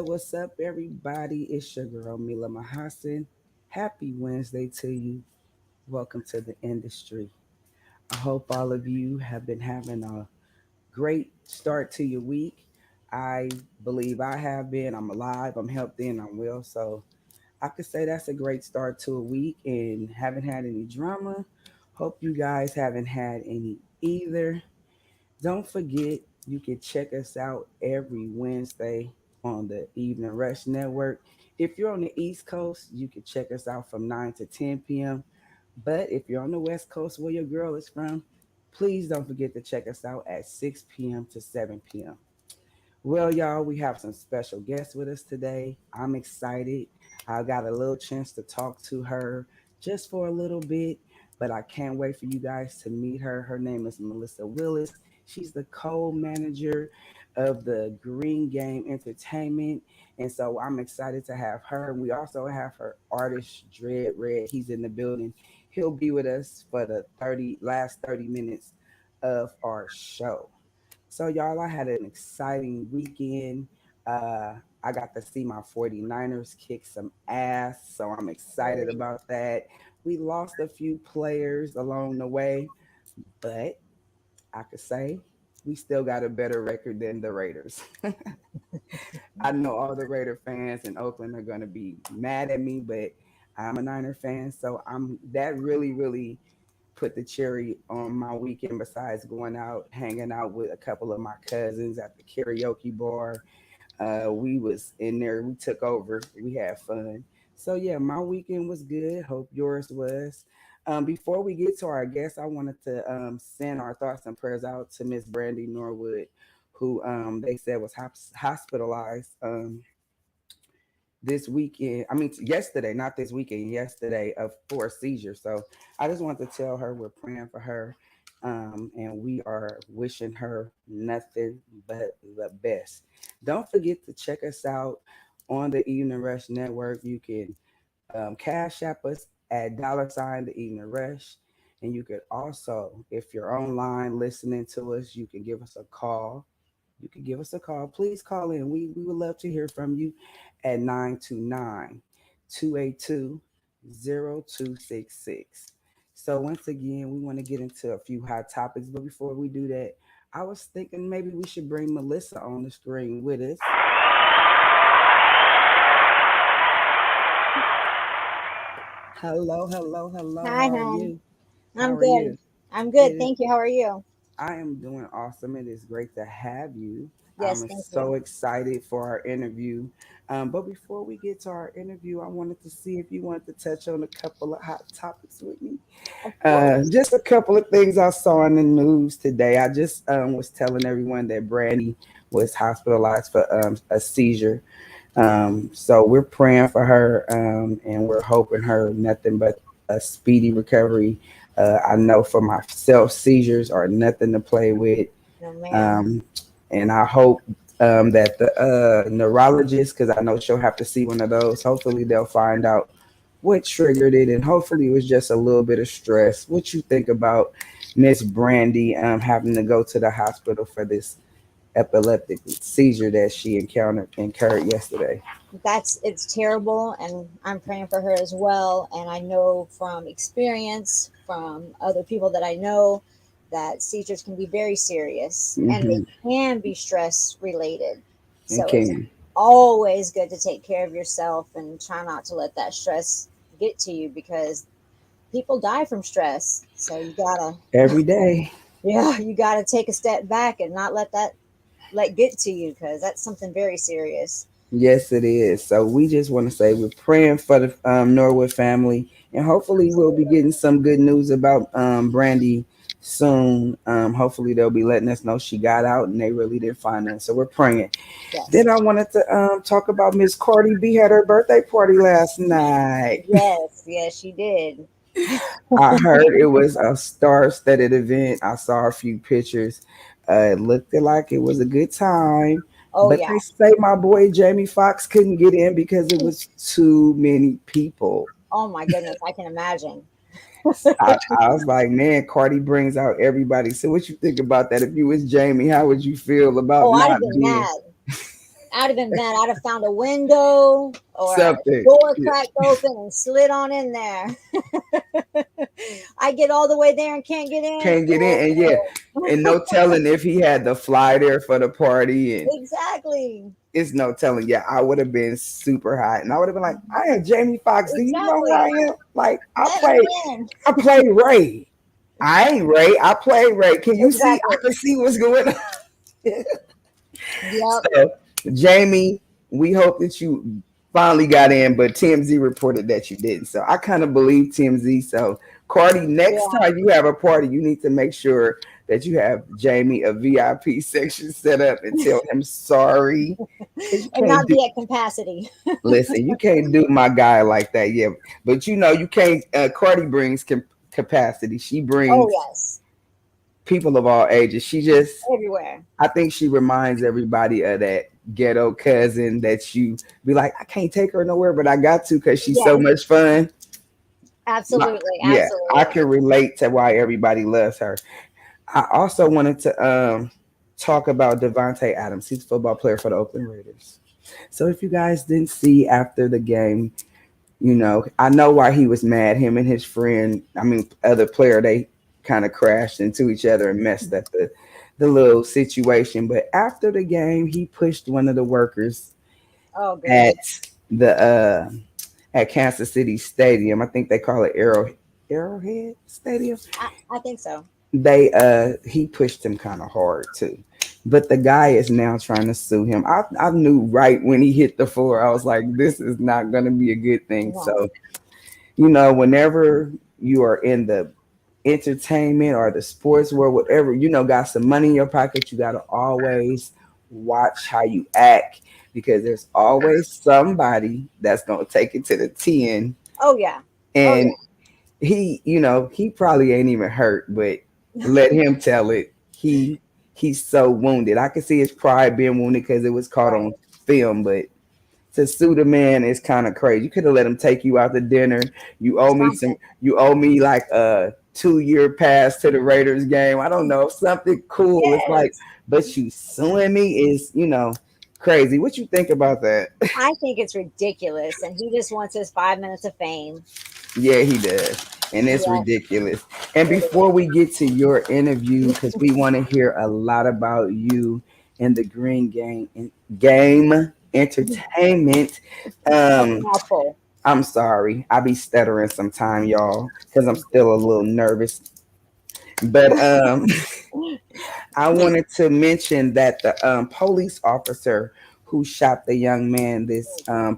What's up, everybody? It's your girl, Mila Mahassan. Happy Wednesday to you. Welcome to the industry. I hope all of you have been having a great start to your week. I believe I have been. I'm alive, I'm healthy, and I'm well. So I could say that's a great start to a week and haven't had any drama. Hope you guys haven't had any either. Don't forget, you can check us out every Wednesday on the Evening Rush Network. If you're on the East Coast, you can check us out from 9 to 10 p.m. But if you're on the West Coast where your girl is from, please don't forget to check us out at 6 p.m. to 7 p.m. Well, y'all, we have some special guests with us today. I'm excited. I got a little chance to talk to her just for a little bit, but I can't wait for you guys to meet her. Her name is Melissa Willis. She's the co-manager of the Green Game Entertainment, and so I'm excited to have her. We also have her artist Dread Red. He's in the building. He'll be with us for the 30 minutes of our show. So, y'all, I had an exciting weekend. I got to see my 49ers kick some ass, so I'm excited Really? about that. We lost a few players along the way, but I could say we still got a better record than the Raiders. I know all the Raider fans in Oakland are going to be mad at me, but I'm a Niner fan, so I'm that really put the cherry on my weekend besides going out hanging out with a couple of my cousins at the karaoke bar. We was in there, we took over, we had fun. So yeah, my weekend was good. Hope yours was. Before we get to our guests, I wanted to send our thoughts and prayers out to Miss Brandy Norwood, who they said was hospitalized this weekend. I mean, yesterday, not this weekend, yesterday, for a seizure. So I just want to tell her we're praying for her, and we are wishing her nothing but the best. Don't forget to check us out on the Evening Rush Network. You can cash app us at $ the Evening Rush. And you could also, if you're online listening to us, you can give us a call. You can give us a call. Please call in. We would love to hear from you at 929-282-0266. So once again, we want to get into a few hot topics. But before we do that, I was thinking maybe we should bring Melissa on the screen with us. Hello, hello, hello. Hi, How are hon. you? How I'm are good. you? I'm It good. is Thank you. How are you? I am doing awesome. It is great to have you. Yes, I'm thank so you. excited for our interview. But before we get to our interview, I wanted to see if you wanted to touch on a couple of hot topics with me. Of course. Just a couple of things I saw in the news today. I just was telling everyone that Brandy was hospitalized for a seizure. So we're praying for her, and we're hoping her nothing but a speedy recovery. I know for myself, seizures are nothing to play with. No, ma'am. Um, and I hope that the neurologist, because I know she'll have to see one of those, hopefully they'll find out what triggered it, and hopefully it was just a little bit of stress. What you think about Miss Brandy having to go to the hospital for this epileptic seizure that she incurred yesterday? It's terrible, and I'm praying for her as well. And I know from experience from other people that I know that seizures can be very serious and they Hmm. can be stress related. And So it's can always good to take care of yourself and try not to let that stress get to you because people die from stress. So you gotta, every day. yeah, you gotta take a step back and not let that let get to you because that's something very serious. Yes, it is. So we just want to say we're praying for the Norwood family, and hopefully we'll be getting some good news about Brandy soon. Hopefully they'll be letting us know she got out and they really did find her. So we're praying. Yes. Then I wanted to talk about Miss Cardi B had her birthday party last night. Yes, yes, she did. I heard it was a star-studded event. I saw a few pictures. It looked like it was a good time, Oh but yeah. they say my boy Jamie Foxx couldn't get in because it was too many people. Oh my goodness, I can imagine. I was like, man, Cardi brings out everybody. So what you think about that? If you was Jamie, how would you feel about Oh, I'd have not been being mad. I'd have been mad. I'd have found a window or a something? door Yeah, cracked open and slid on in there. I get all the way there and can't get in. can't get in, and yeah, Oh, and no telling if he had the fly there for the party, and exactly. it's no telling. Yeah, I would have been super hot, and I would have been like, "I am Jamie Foxx. Do you know who I Exactly. am? Like, Let me in. I play Ray. I ain't Ray. I play Ray. Can you see? I Exactly. can see what's going on." Yep. So, Jamie, we hope that you finally got in, but TMZ reported that you didn't. So I kind of believe TMZ. So Cardi, next Yeah. time you have a party, you need to make sure that you have Jamie a VIP section set up and tell him sorry. Cause you And can't not do be at capacity. listen, you can't do my guy like that. Yeah. But you know, you can't Cardi brings capacity. She Oh, brings yes. people of all ages. She just Everywhere. I think she reminds everybody of that ghetto cousin that you be like, I can't take her nowhere, but I got to because she's so Yes. much fun. Absolutely. Yeah, I Absolutely. can relate to why everybody loves her. I also wanted to talk about Devontae Adams. He's a football player for the Oakland Raiders. So if you guys didn't see after the game, you know, I know why he was mad. Him and his friend, I mean, other player, they kind of crashed into each other and messed up the little situation. But after the game, he pushed one of the workers Oh, at goodness. the at Kansas City Stadium. I think they call it Arrowhead Stadium. I think so. They he pushed him kind of hard too. But the guy is now trying to sue him. I knew right when he hit the floor. I was like, this is not going to be a good thing. No. So you know, whenever you are in the entertainment or the sports world, whatever, you know, got some money in your pocket, you got to always watch how you act because there's always somebody that's going to take it to the 10. Oh, yeah. Oh, And he, you know, he probably ain't even hurt, but let him tell it. He's so wounded. I can see his pride being wounded because it was yeah. caught on Right. film, but to sue the man is kind of crazy. You could have let him take you out to dinner. You owe me some. Something. You owe me like a 2 year pass to the Raiders game. I don't know, something cool. It's like, Yes. but you suing me is crazy. What you think about that? I think it's ridiculous. And he just wants his 5 minutes of fame. Yeah, he does. And it's Yeah, ridiculous. And it before is. we get to your interview, because we want to hear a lot about you and the Green Game Entertainment. That's a Um, mouthful. I'm sorry. I be stuttering sometime, y'all, because I'm still a little nervous. But I wanted to mention that the police officer who shot the young man this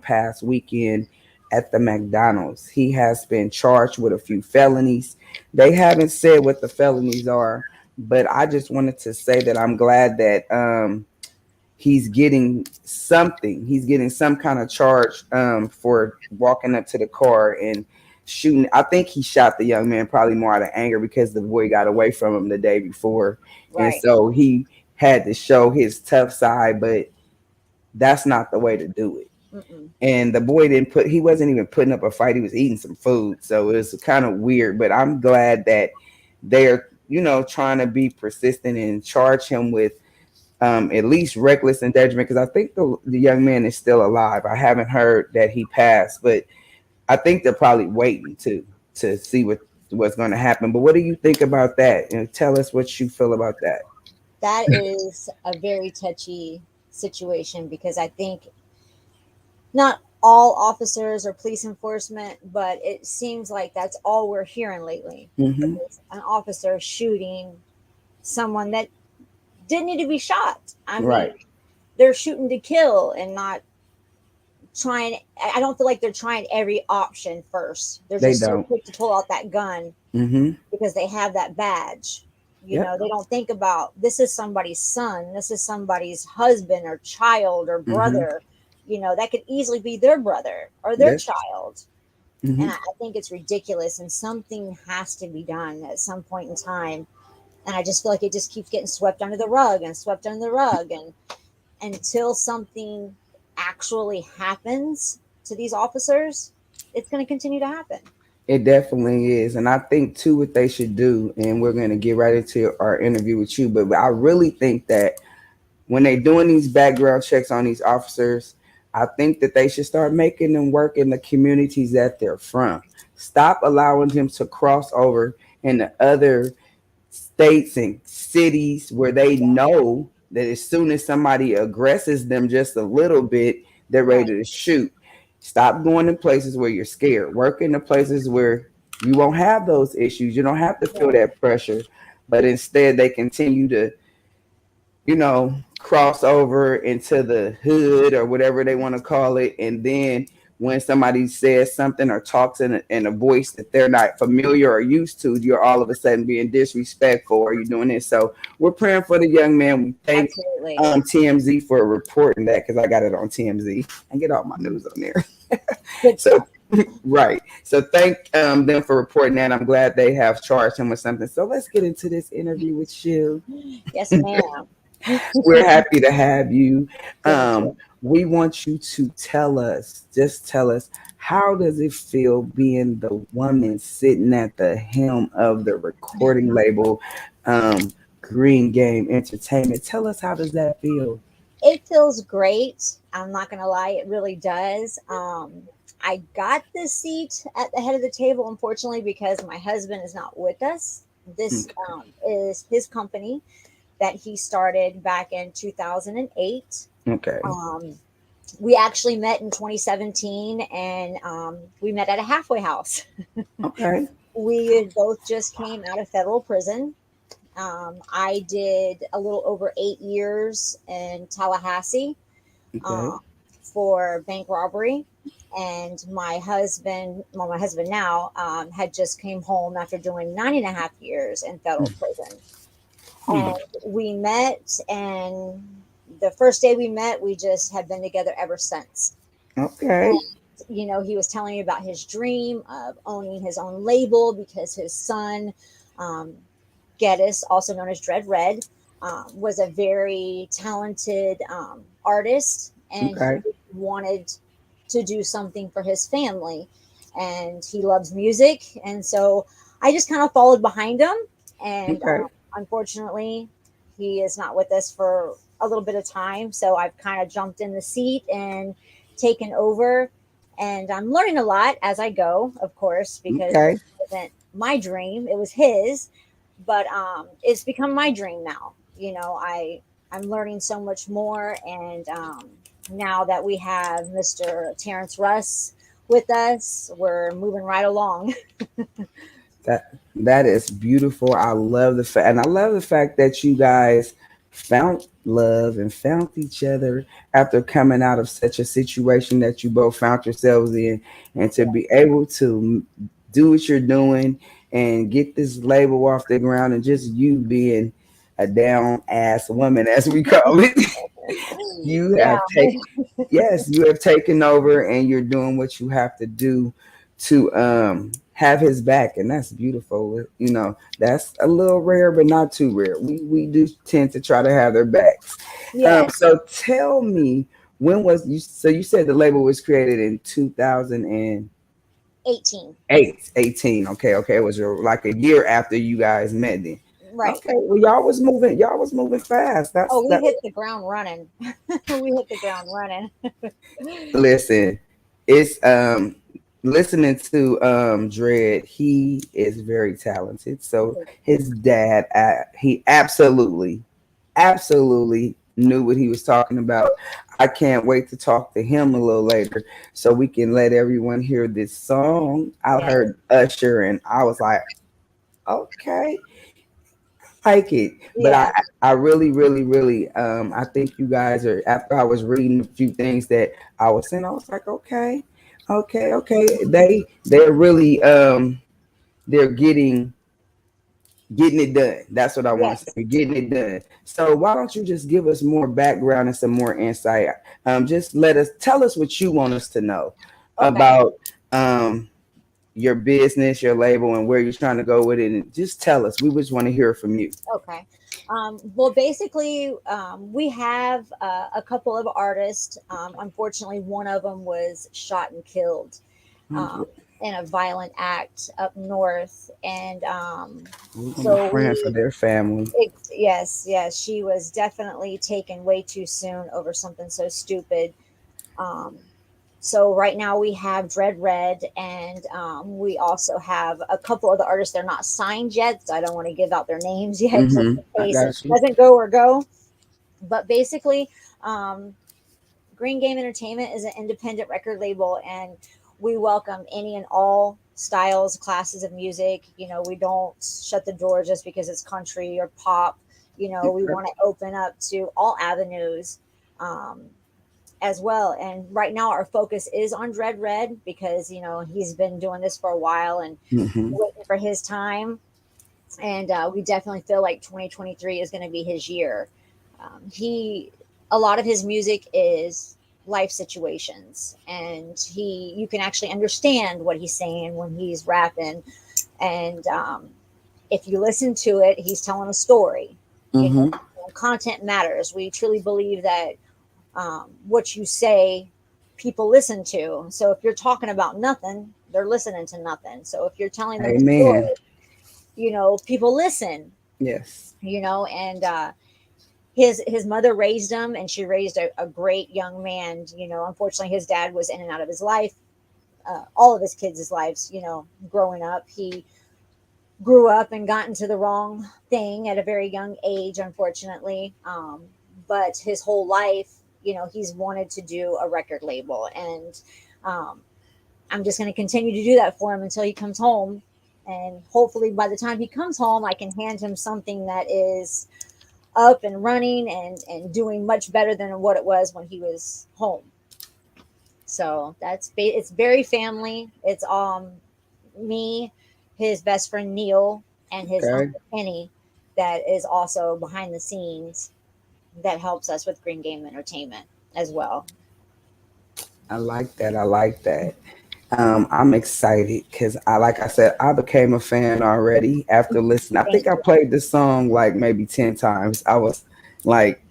past weekend at the McDonald's, he has been charged with a few felonies. They haven't said what the felonies are, but I just wanted to say that I'm glad that he's getting something. He's getting some kind of charge for walking up to the car and shooting. I think he shot the young man probably more out of anger because the boy got away from him the day before, and Right. so he had to show his tough side. But that's not the way to do it. Mm-mm. And the boy didn't put. He wasn't even putting up a fight. He was eating some food, so it was kind of weird. But I'm glad that they're trying to be persistent and charge him with at least reckless endangerment because I think the young man is still alive. I haven't heard that he passed, but I think they're probably waiting to see what's going to happen. But what do you think about that? And tell us what you feel about that. That is a very touchy situation because I think not all officers or police enforcement, but it seems like that's all we're hearing lately. Hmm. Is an officer shooting someone that didn't need to be shot. I mean, Right. they're shooting to kill and not trying. I don't feel like they're trying every option first. They're They just so don't. quick to pull out that gun Hmm. because they have that badge. Yep. They don't think about this is somebody's son, this is somebody's husband or child or Mm-hmm. brother. That could easily be their brother or their Yes. child. And Mm-hmm. I think it's ridiculous, and something has to be done at some point in time. And I just feel like it just keeps getting swept under the rug and swept under the rug. And until something actually happens to these officers, it's going to continue to happen. It definitely is. And I think too what they should do, and we're gonna get right into our interview with you, but I really think that when they're doing these background checks on these officers, I think that they should start making them work in the communities that they're from. Stop allowing them to cross over into other states and cities where they Yeah, know that as soon as somebody aggresses them just a little bit, they're ready right. to shoot. Stop going to places where you're scared. Work in the places where you won't have those issues. You don't have to feel Right. that pressure, but instead they continue to, cross over into the hood or whatever they want to call it. And then when somebody says something or talks in a voice that they're not familiar or used to, you're all of a sudden being disrespectful or you're doing this. So we're praying for the young man. We thank Absolutely. TMZ for reporting that because I got it on TMZ and get all my news on there. Good So, stuff. right. So thank them for reporting that. I'm glad they have charged him with something. So let's get into this interview with you. Yes, ma'am. We're happy to have you. Thank you. We want you to just tell us, how does it feel being the woman sitting at the helm of the recording label, Green Game Entertainment? Tell us, how does that feel? It feels great. I'm not going to lie, it really does. I got this seat at the head of the table, unfortunately, because my husband is not with us. This Okay. is his company that he started back in 2008. Okay. Um, we actually met in 2017, and we met at a halfway house. Okay. We both just came out of federal prison. I did a little over 8 years in Tallahassee Okay. um, for bank robbery. And my husband now, had just came home after doing 9.5 years in federal prison. Hmm. And we met, and the first day we met, we just have been together ever since. Okay. He was telling me about his dream of owning his own label because his son, um, Geddes, also known as Dread Red, was a very talented artist, and he Okay. wanted to do something for his family. And he loves music, and so I just kind of followed behind him. And Okay. unfortunately, he is not with us for a little bit of time, so I've kind of jumped in the seat and taken over. And I'm learning a lot as I go, of course, because Okay. this wasn't my dream; it was his. But it's become my dream now. I'm learning so much more, and now that we have Mr. Terrence Russ with us, we're moving right along. That is beautiful. I love the fact, and I love the fact that you guys found love and found each other after coming out of such a situation that you both found yourselves in, and to be able to do what you're doing and get this label off the ground, and just you being a down ass woman, as we call it. You Yeah, have taken, yes, you have taken over and you're doing what you have to do to have his back, and that's beautiful. That's a little rare but not too rare. We do tend to try to have their backs. yes, So tell me, when was you, so you said the label was created in 2008, 18. 18. Okay, okay, it was like a year after you guys met then. Right. Okay, well, y'all was moving fast. That's Oh, we that. hit the ground running. We hit the ground running. Listen, it's listening to Dread. He is very talented. So his dad, he absolutely knew what he was talking about. I can't wait to talk to him a little later so we can let everyone hear this song. I Yeah, heard Usher and I was like, okay, like it. But I yeah, I really, really, really I think you guys are, after I was reading a few things that I was saying, I was like, okay, okay. They're really they're getting getting it done. That's what I want to Yes. say. Getting it done. So why don't you just give us more background and some more insight? Just tell us what you want us to know Okay. about your business, your label, and where you're trying to go with it. And just tell us. We just want to hear from you. Okay. Well, basically, we have a couple of artists. Unfortunately, one of them was shot and killed um, in a violent act up north, and We're gonna be so praying for we. their family. Yes, yes, she was definitely taken way too soon over something so stupid. Um, so right now we have Dread Red, and we also have a couple of the artists. They're not signed yet, so I don't want to give out their names yet, just in I case it got you. doesn't go or go. But basically, um, Green Game Entertainment is an independent record label, and we welcome any and all styles, classes of music. You know, we don't shut the door just because it's country or pop. You know, we Okay. want to open up to all avenues. Um, as well. And right now, our focus is on Dread Red because he's been doing this for a while and Mm-hmm. waiting for his time. And we definitely feel like 2023 is going to be his year. He A lot of his music is life situations, and you can actually understand what he's saying when he's rapping. And if you listen to it, he's telling a story. You know, Mm-hmm. content matters. We truly believe that what you say, people listen to. So if you're talking about nothing, they're listening to nothing. So if you're telling them a Amen. story, people listen. Yes. And his mother raised him, and she raised a great young man. Unfortunately, his dad was in and out of his life. All of his kids' lives, growing up, he grew up and got into the wrong thing at a very young age, unfortunately. But his whole life, he's wanted to do a record label. And um, I'm just going to continue to do that for him until he comes home. And hopefully, by the time he comes home, I can hand him something that is up and running and doing much better than what it was when he was home. So it's very family. It's me, his best friend Neil, and his Okay. uncle Kenny that is also behind the scenes that helps us with Green Game Entertainment as well. I like that. I like that. I'm excited because like I said, I became a fan already after listening. I Thank think I you. played this song like maybe 10 times. Like,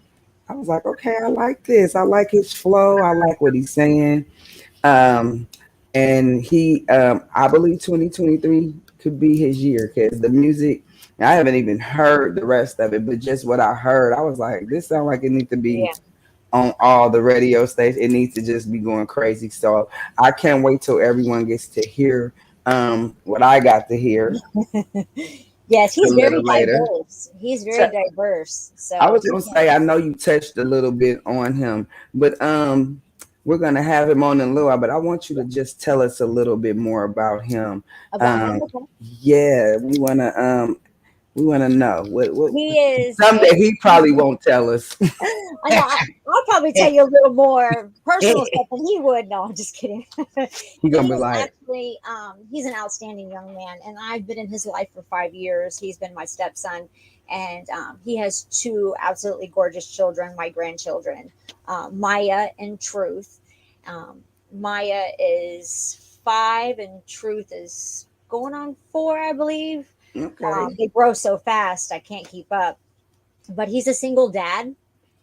I was like, okay, I like this. I like his flow. I like what he's saying. Um, and I believe 2023 could be his year because the music. I haven't even heard the rest of it, but just what I heard, I was like, this sounds like it needs to be Yeah. on all the radio stations. It needs to just be going crazy. So I can't wait till everyone gets to hear what I got to hear Yes, a he's very little later. diverse. He's So very diverse. I So was gonna say I know you touched a little bit on him, but we're gonna have him on in Lua, but I want you to just tell us a little bit more about him. about him, Um okay. yeah, we wanna know what He is some that a he probably won't tell us. I know. I'll probably tell you a little more personal stuff than he would. No, I'm just kidding. He He gonna be is like, actually, he's an outstanding young man, and I've been in his life for 5 years. He's been my stepson, and he has two absolutely gorgeous children, my grandchildren, Maya and Truth. Um, Maya is 5, and Truth is going on 4, I believe. okay, They grow so fast, I can't keep up. But he's a single dad.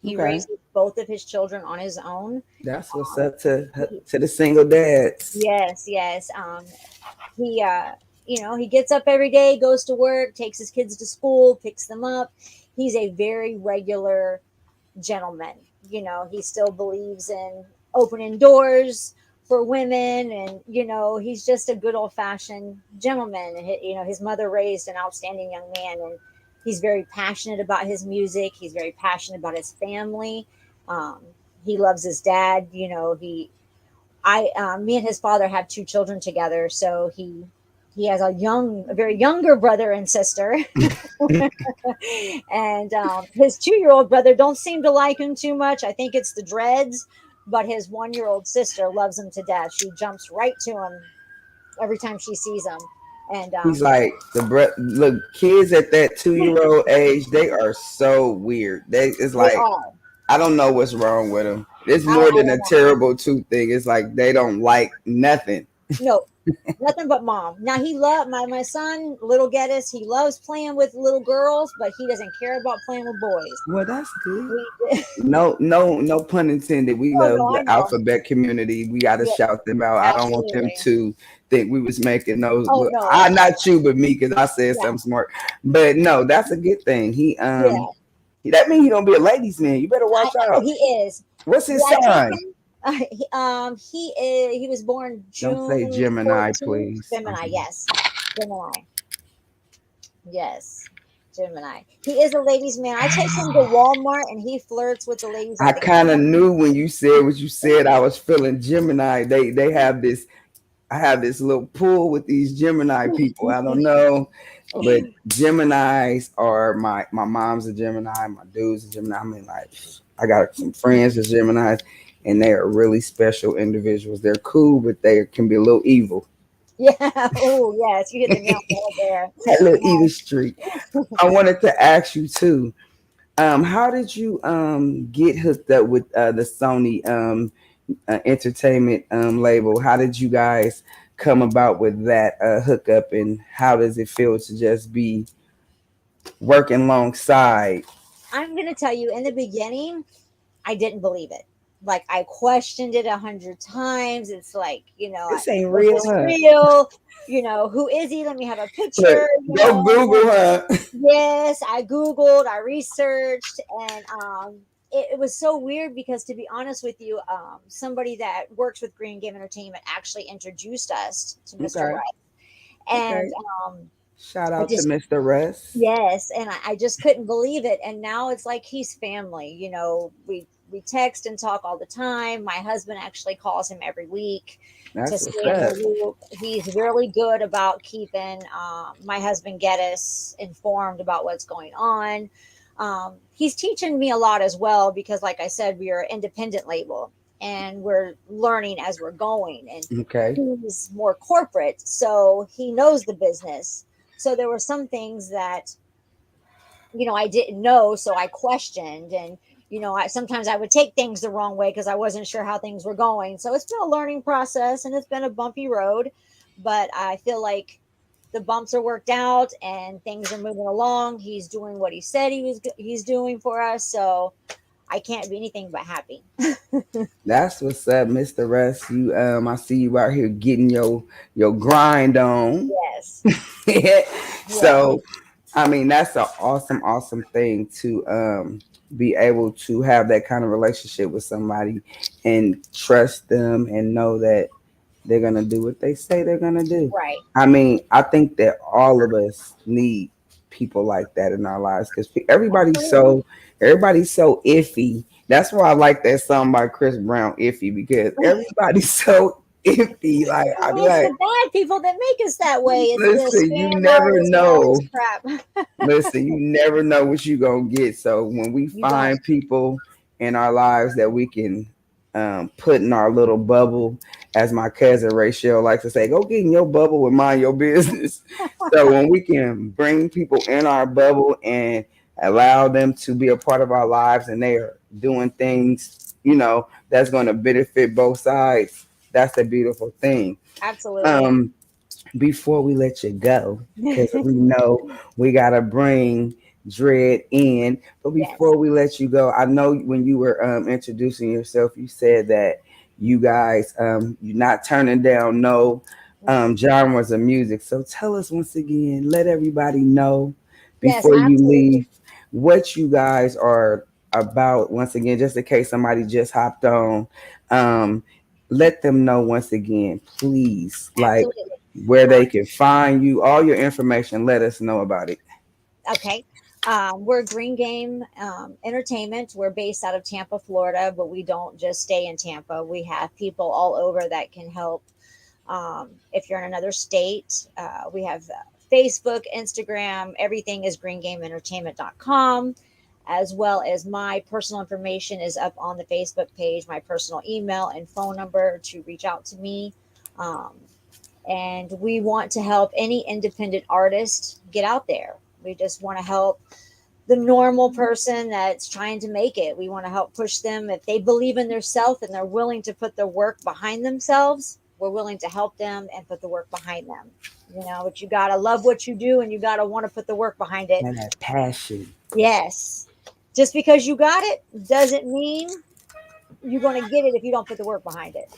He okay. raises both of his children on his own. That's what's Um, up to he- the single dads. yes, yes. He, he gets up every day, goes to work, takes his kids to school, picks them up. He's a very regular gentleman. He still believes in opening doors for women, and he's just a good old fashioned gentleman. And his mother raised an outstanding young man, and he's very passionate about his music. He's very passionate about his family. Um, he loves his dad. Me and his father have two children together, so he has a very younger brother and sister. And his 2-year old brother don't seem to like him too much. I think it's the dreads, but his 1-year old sister loves him to death. She jumps right to him every time she sees him. And He's like look, kids at that 2 year old age, they are so weird. They it's they like are. I don't know what's wrong with them. It's more I than don't a know. terrible two thing. It's like they don't like nothing. No, nothing but mom. Now he loved my son, little Geddes. He loves playing with little girls, but he doesn't care about playing with boys. Well, that's good. We, No, no, no pun intended. We oh love no, I the know. alphabet community. We got to Yeah, shout them out. I don't want them absolutely. to think we was making those. Oh Look, no, I not you, but me, because I said yeah, something smart. But no, that's a good thing. yeah. That means he gonna be a ladies' man. You better watch Oh, out. he is. What's Did his I take sign? him? He is. He was born Don't say June Gemini, 14th. please. Gemini, yes. Gemini, yes. Gemini. He is a ladies' man. I take him to Walmart and he flirts with the ladies I at the kind of counter. knew when you said what you said. I was feeling Gemini. They have this. I have this little pull with these Gemini people. I don't know, but Geminis are my mom's a Gemini. My dude's a Gemini. I mean, like I got some friends as Geminis, and they are really special individuals. They're cool, but they can be a little evil. Yeah. Oh, yes. You hit the nail on the head That little evil streak. I wanted to ask you too. How did you get hooked up with the Sony entertainment label? How did you guys come about with that hookup, and how does it feel to just be working alongside? I'm going to tell you, in the beginning, I didn't believe it. Like, I questioned it 100 times. It's like, This ain't is real, this huh? real? Who is he? Let me have a Look, picture. go Google, huh? Yes, I Googled, I researched, and it was so weird because, to be honest with you, somebody that works with Green Game Entertainment actually introduced us to Mr. Okay, Rice. And okay. Shout I out to just, Mr. Russ. yes, and I just couldn't believe it. And now it's like he's family. We text and talk all the time. My husband actually calls him every week to That's what's stay in the up. loop. He's really good about keeping my husband Geddes informed about what's going on. He's teaching me a lot as well because, like I said, we are an independent label and we're learning as we're going. And Okay, he's more corporate, so he knows the business. So there were some things that I didn't know, so I questioned, and sometimes I would take things the wrong way because I wasn't sure how things were going. So it's been a learning process, and it's been a bumpy road, but I feel like the bumps are worked out and things are moving along. He's doing what he said he's doing for us, so I can't be anything but happy. that's what's up, Mr. Russ. I see you out here getting your grind on. Yes. Yeah. So I mean, that's an awesome, awesome thing to be able to have that kind of relationship with somebody and trust them and know that they're gonna do what they say they're gonna do. Right. I mean, I think that all of us need people like that in our lives because Absolutely. everybody's so iffy. That's why I like that song by Chris Brown, "Iffy," because everybody's so iffy. Like I be It's the like, bad people that make us that way. It's the listen, you scam never artists and all this know. crap. Listen, you never know what you gonna get. So when we You don't. find people in our lives that we can put in our little bubble, as my cousin Rachel likes to say, go get in your bubble and mind your business. So when we can bring people in our bubble and allow them to be a part of our lives, and they are doing things, that's going to benefit both sides. That's a beautiful thing. Absolutely. Um, Before we let you go, because we know we gotta bring Dread in. But Yes. before we let you go, I know when you were introducing yourself, you said that you guys you're not turning down no Mm-mm. genres of music. So tell us once again, let everybody know Yes, before you absolutely. leave what you guys are about. Once again, just in case somebody just hopped on. Um, let them know once again, please, like Absolutely. where Uh, they can find you, all your information. Let us know about it. okay. We're Green Game Entertainment. We're based out of Tampa, Florida, but we don't just stay in Tampa. We have people all over that can help. If you're in another state, we have Facebook, Instagram, everything is greengameentertainment.com, as well as my personal information is up on the Facebook page, my personal email and phone number to reach out to me. Um, and we want to help any independent artist get out there. We just want to help the normal person that's trying to make it. We want to help push them. If they believe in themselves and they're willing to put their work behind themselves, we're willing to help them and put the work behind them. But you got to love what you do and you got to want to put the work behind it. And that passion. Yes. Just because you got it doesn't mean you're going to get it if you don't put the work behind it.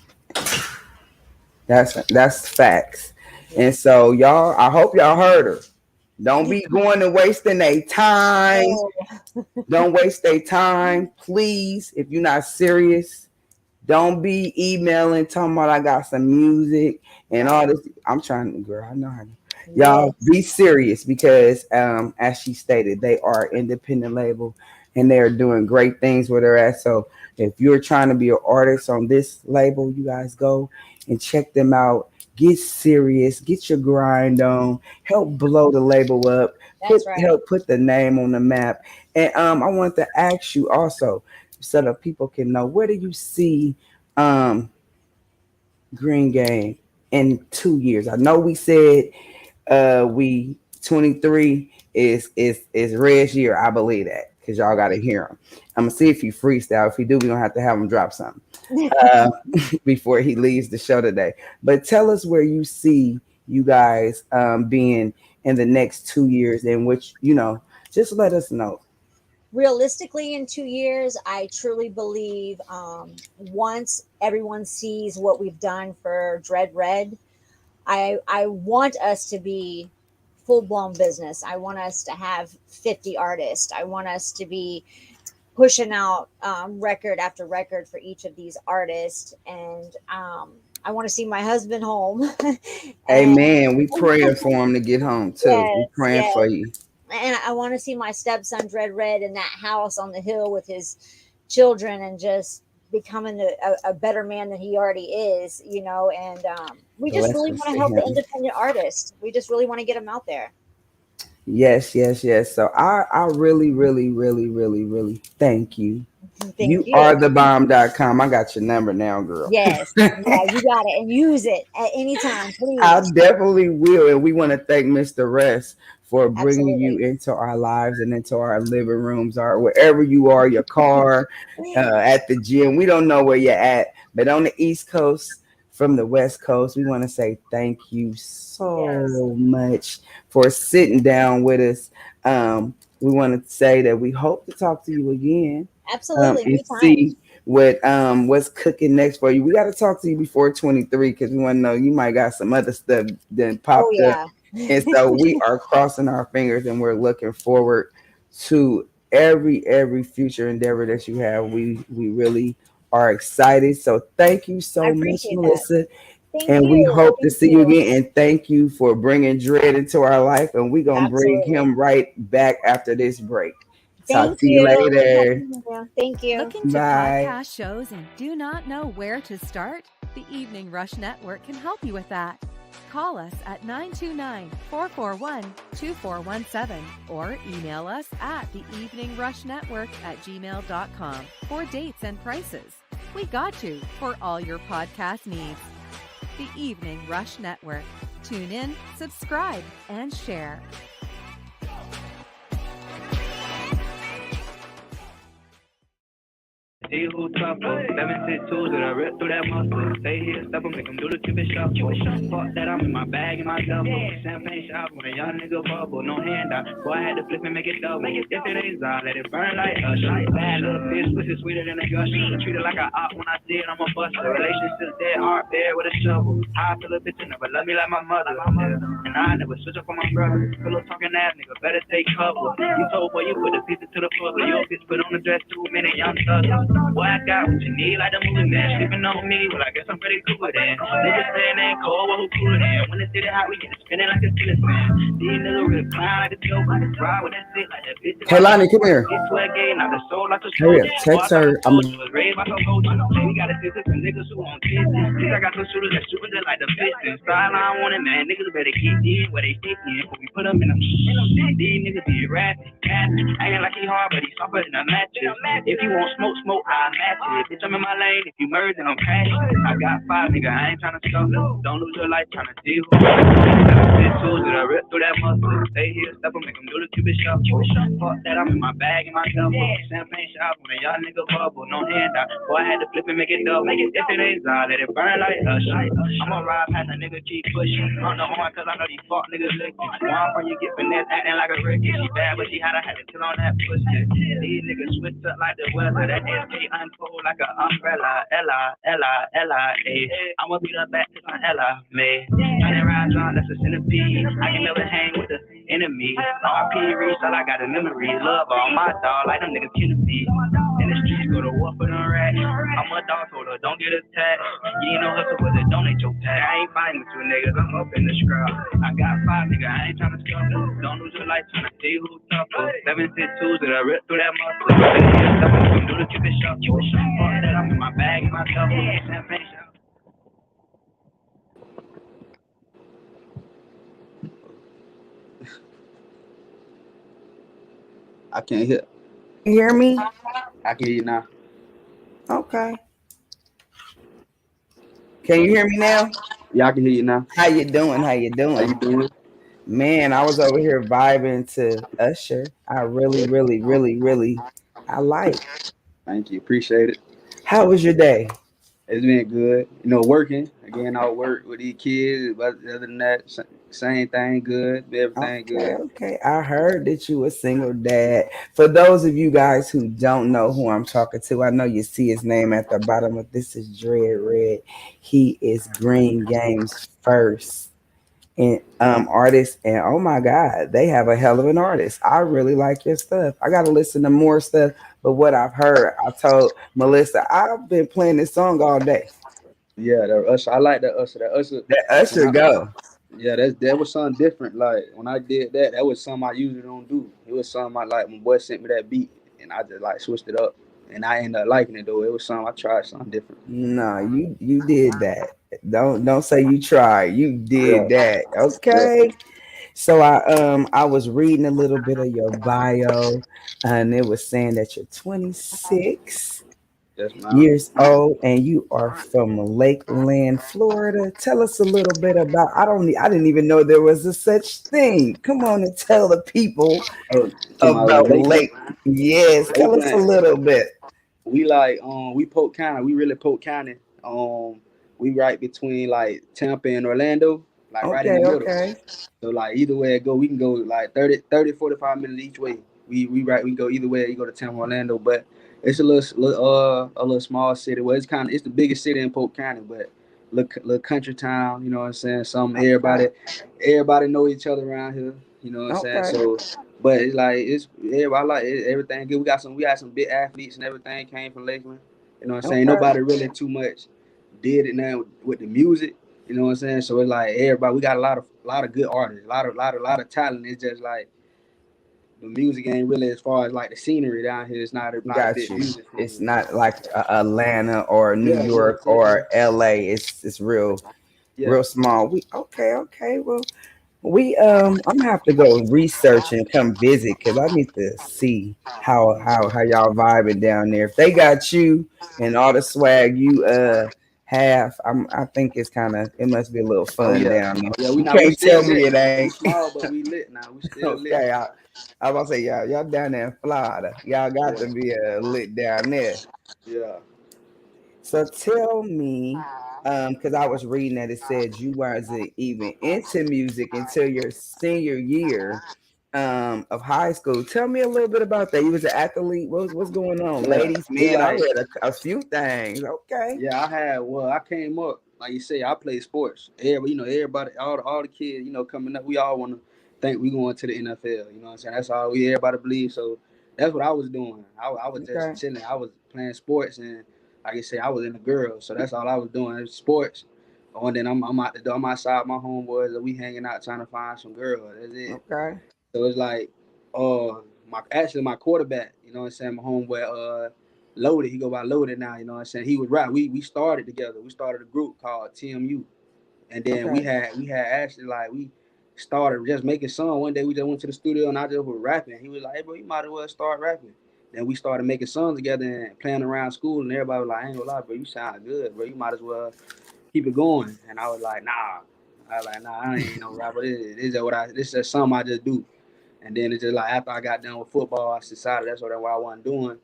That's facts. Yeah. And so y'all, I hope y'all heard her. Don't be going and wasting their time. Oh, Don't waste their time, please. If you're not serious, don't be emailing talking about I got some music and all right. this. I'm trying to, girl. I know how to. Y'all be Yes. serious because, as she stated, they are independent label and they are doing great things where they're at. So if you're trying to be an artist on this label, you guys go and check them out. Get serious. Get your grind on. Help blow the label up. That's right. Help put the name on the map. And I wanted to ask you also, so that people can know, where do you see um, Green Game in 2 years? I know we said we 23 is Red's year. I believe that because y'all got to hear him. I'm gonna see if he freestyle. If he do, we gonna have to have him drop something uh, before he leaves the show today. But tell us where you see you guys being in the next 2 years, in which just let us know. Realistically, in 2 years, I truly believe once everyone sees what we've done for Dread Red, I want us to be full blown business. I want us to have 50 artists. I want us to be pushing out record after record for each of these artists. And I want to see my husband home. And Amen. We praying for him to get home too. We yes, praying yes. for you. And I want to see my stepson Dread Red in that house on the hill with his children and just becoming a better man than he already is. And we just really Blessings want to to help the him. independent artists. We just really want to get them out there. Yes, yes, yes. So I really, really, really, really, really thank you. Thank You you. are the bomb.com. I got your number now, girl. Yes, yeah, you got it, and use it at any time, I please. definitely will. And we want to thank Mr. Rest for bringing you Absolutely. into our lives and into our living rooms or wherever you are, your car, at the gym. We don't know where you're at, but on the East Coast, from the West Coast, we want to say thank you Yes, so much for sitting down with us. We want to say that we hope to talk to you again absolutely. and Anytime. see what's cooking next for you. We got to talk to you before 23 because we want to know you might got some other stuff that Oh popped up. yeah. And so we are crossing our fingers and we're looking forward to every future endeavor that you have. We really are excited. So thank you I so much, appreciate that. Melissa. Thank And we you. hope to Thank see you you. again. And thank you for bringing Dread into our life. And we're going to bring Absolutely. him right back after this break. Talk Thank to you you. It was good later. talking to you. Thank you. Looking to Bye. podcast shows and do not know where to start? The Evening Rush Network can help you with that. Call us at 929-441-2417 or email us at theeveningrushnetwork@gmail.com for dates and prices. We got you for all your podcast needs. The Evening Rush Network. Tune in, subscribe, and share. See who tougher. 762 that I rip through that muscle. Stay here, step up, make them do the Cupid shuffle. Fuck that, I'm in my bag and my duffel. Champagne shop when a young nigga bubble. No handout. Boy, I had to flip and make it double. If it ain't Zod, let it burn like Usher. Bad little bitch, pussy sweeter than a gusher. Treat it like a op when I see it, I'm a buster. Relationships dead, heart bare with a shovel. How I feel a bitch and never love me like my mother. And I never switch up for my brother. Pillow talking ass nigga, better take cover. You told boy you put the pieces to the puzzle. Your bitch put on the dress too many young thugs. Boy, I got what you need, like the movie man. Sleeping on me, well, I guess I'm pretty cool with that. Niggas saying that cold, well, who cooler than? When it's hot, we get it spinning like a tennis fan. These niggas really clown like a joke. I can ride with that shit like that bitch. Hey, Lonnie, come here. Get to a game, not the soul, like a Hurry up. soldier. Boy, I Text thought I her. told you, was raised by some culture. We got a sister, some niggas who on kids. I got some shooters that shoot just like the Pistons. Style I want it, man. Niggas better keep These where they stick in, but we put them in them. These niggas be rapping, acting like he hard, but he softer than a mattress. If you want smoke, smoke, I'll match it. Bitch, I'm in my lane. If you merge, then I'm crashing. I got five, nigga. I ain't tryna stop. Don't lose your life tryna see who. Been tools that I rip through that muscle. Stay here, step up, make them do the cupid shuffle. Fuck that, I'm in my bag and my duffel. Champagne shop when a young nigga bubble. No handout. Boy, I had to flip and make it double. If it ain't Zod, let it burn like hush. I'ma ride past a nigga, keep pushing. On the horn, cause I know these fuck niggas licking. One from you get finesse, acting like a rookie. She bad, but she had to chill on that pussy. These niggas switch up like the weather. That SK unfold like an umbrella. Ella, Ella, Ella, ayy. I'ma beat her back to my Ella, May. Turning around, John, that's a centipede. I can never hang with the enemy. RP reach, all I got a memory. Love all my dog, like them niggas killing me. In the streets, go to war for them rats. I'm a dog, told her, don't get attacked. You ain't no hustle with it, donate your pack. I ain't fighting with you niggas, I'm up in the scrub. I got five niggas, I ain't tryna scuffle. Don't lose your life tryna see who tougher. 762s that I rip through that muscle. I'm do the cupid shuffle. Fuck that, I'm in my bag and my duffel. Champagne shop. I can't hear. Can you hear me? I can hear you now. Okay. Can you hear me now? Yeah, I can hear you now. How you doing? How you How you doing? doing? Man, I was over here vibing to Usher. I really, really, really, really, I like. Thank you. Appreciate it. How was your day? It's been good. Working again. I'll work with these kids, but other than that, same thing. Good. Everything Okay, good. okay. I heard that you a single dad. For those of you guys who don't know who I'm talking to, I know you see his name at the bottom of this is Dread Red. He is Green Game's first and artist, and oh my god, they have a hell of an artist. I really like your stuff. I gotta listen to more stuff, but what I've heard, I told Melissa, I've been playing this song all day. Yeah, the Usher. I like that Usher. That Usher. That When Usher I go. Yeah, that was something different. Like when I did that, that was something I usually don't do. It was something I like. My boy sent me that beat, and I just like switched it up, and I ended up liking it though. It was something I tried something different. No, you did that. Don't say you tried. You did Yeah, that. yeah, Okay. So I was reading a little bit of your bio, and it was saying that you're 26 that's my. years old and you are from Lakeland, Florida. Tell us a little bit about. I didn't even know there was a such thing. Come on and tell the people Oh, to my about Lakeland. Lake. Yes, tell us a Lakeland. little bit. We like we Polk County. We really Polk County. We right between like Tampa and Orlando, like right in the Okay, middle. okay, So like either way it go, we can go like 45 minutes each way. We go either way. You go to Tampa, Orlando, but it's a little small city. Well, it's the biggest city in Polk County, but little country town. You know what I'm saying? Some okay, everybody know each other around here. You know what I'm saying? okay, So, but it's like I like it, everything good. We got some big athletes and everything came from Lakeland. You know what I'm saying? okay. Nobody really too much did it now with the music. You know what I'm saying? So it's like everybody. We got a lot of good artists, a lot of talent. It's just like the music ain't really as far as like the scenery down here. It's not a Got big you. music It's scene. not like Atlanta or New Yeah, you know what York I'm saying? or LA. It's Yeah. real small. We okay, okay. Well, we I'm gonna have to go research and come visit because I need to see how y'all vibing down there. If they got you and all the swag you have, I think it's it must be a little Oh fun yeah. down there. Yeah. We You now we can't still tell me lit. it ain't. We small, but we lit now. We still lit. Okay, I was gonna say y'all down there in Florida. Y'all got Yeah. to be lit down there. Yeah. So tell me, because I was reading that it said you wasn't even into music until your senior year of high school. Tell me a little bit about that. You was an athlete. What's going on, Yeah. ladies, It's men? I like read a few things. Okay, yeah, I came up like you say. I played sports. Everybody, all the kids, coming up. We all want to think we going to the NFL. You know what I'm saying? That's all everybody believes. So that's what I was doing. I was just okay, chilling. I was playing sports, and like I say, I was in the girls. So that's all I was doing. It was sports. And then I'm out the door. I'm outside my homeboys, and we hanging out trying to find some girls. That's it. okay, So it's like, my quarterback, you know what I'm saying, my homeboy, Loaded, he go by Loaded now, you know what I'm saying. He was right. We started together. We started a group called TMU, and then we okay, had actually like we started just making songs. One day we just went to the studio and I just was rapping. He was like, "Hey, bro, you might as well start rapping." Then we started making songs together and playing around school, and everybody was like, "I ain't gonna lie, bro, you sound good, bro. You might as well keep it going." And I was like, "Nah." I was like, "Nah, I ain't no rapper. This is what I. This is just something I just do." And then it's just like after I got done with football, I decided that's what I wasn't doing.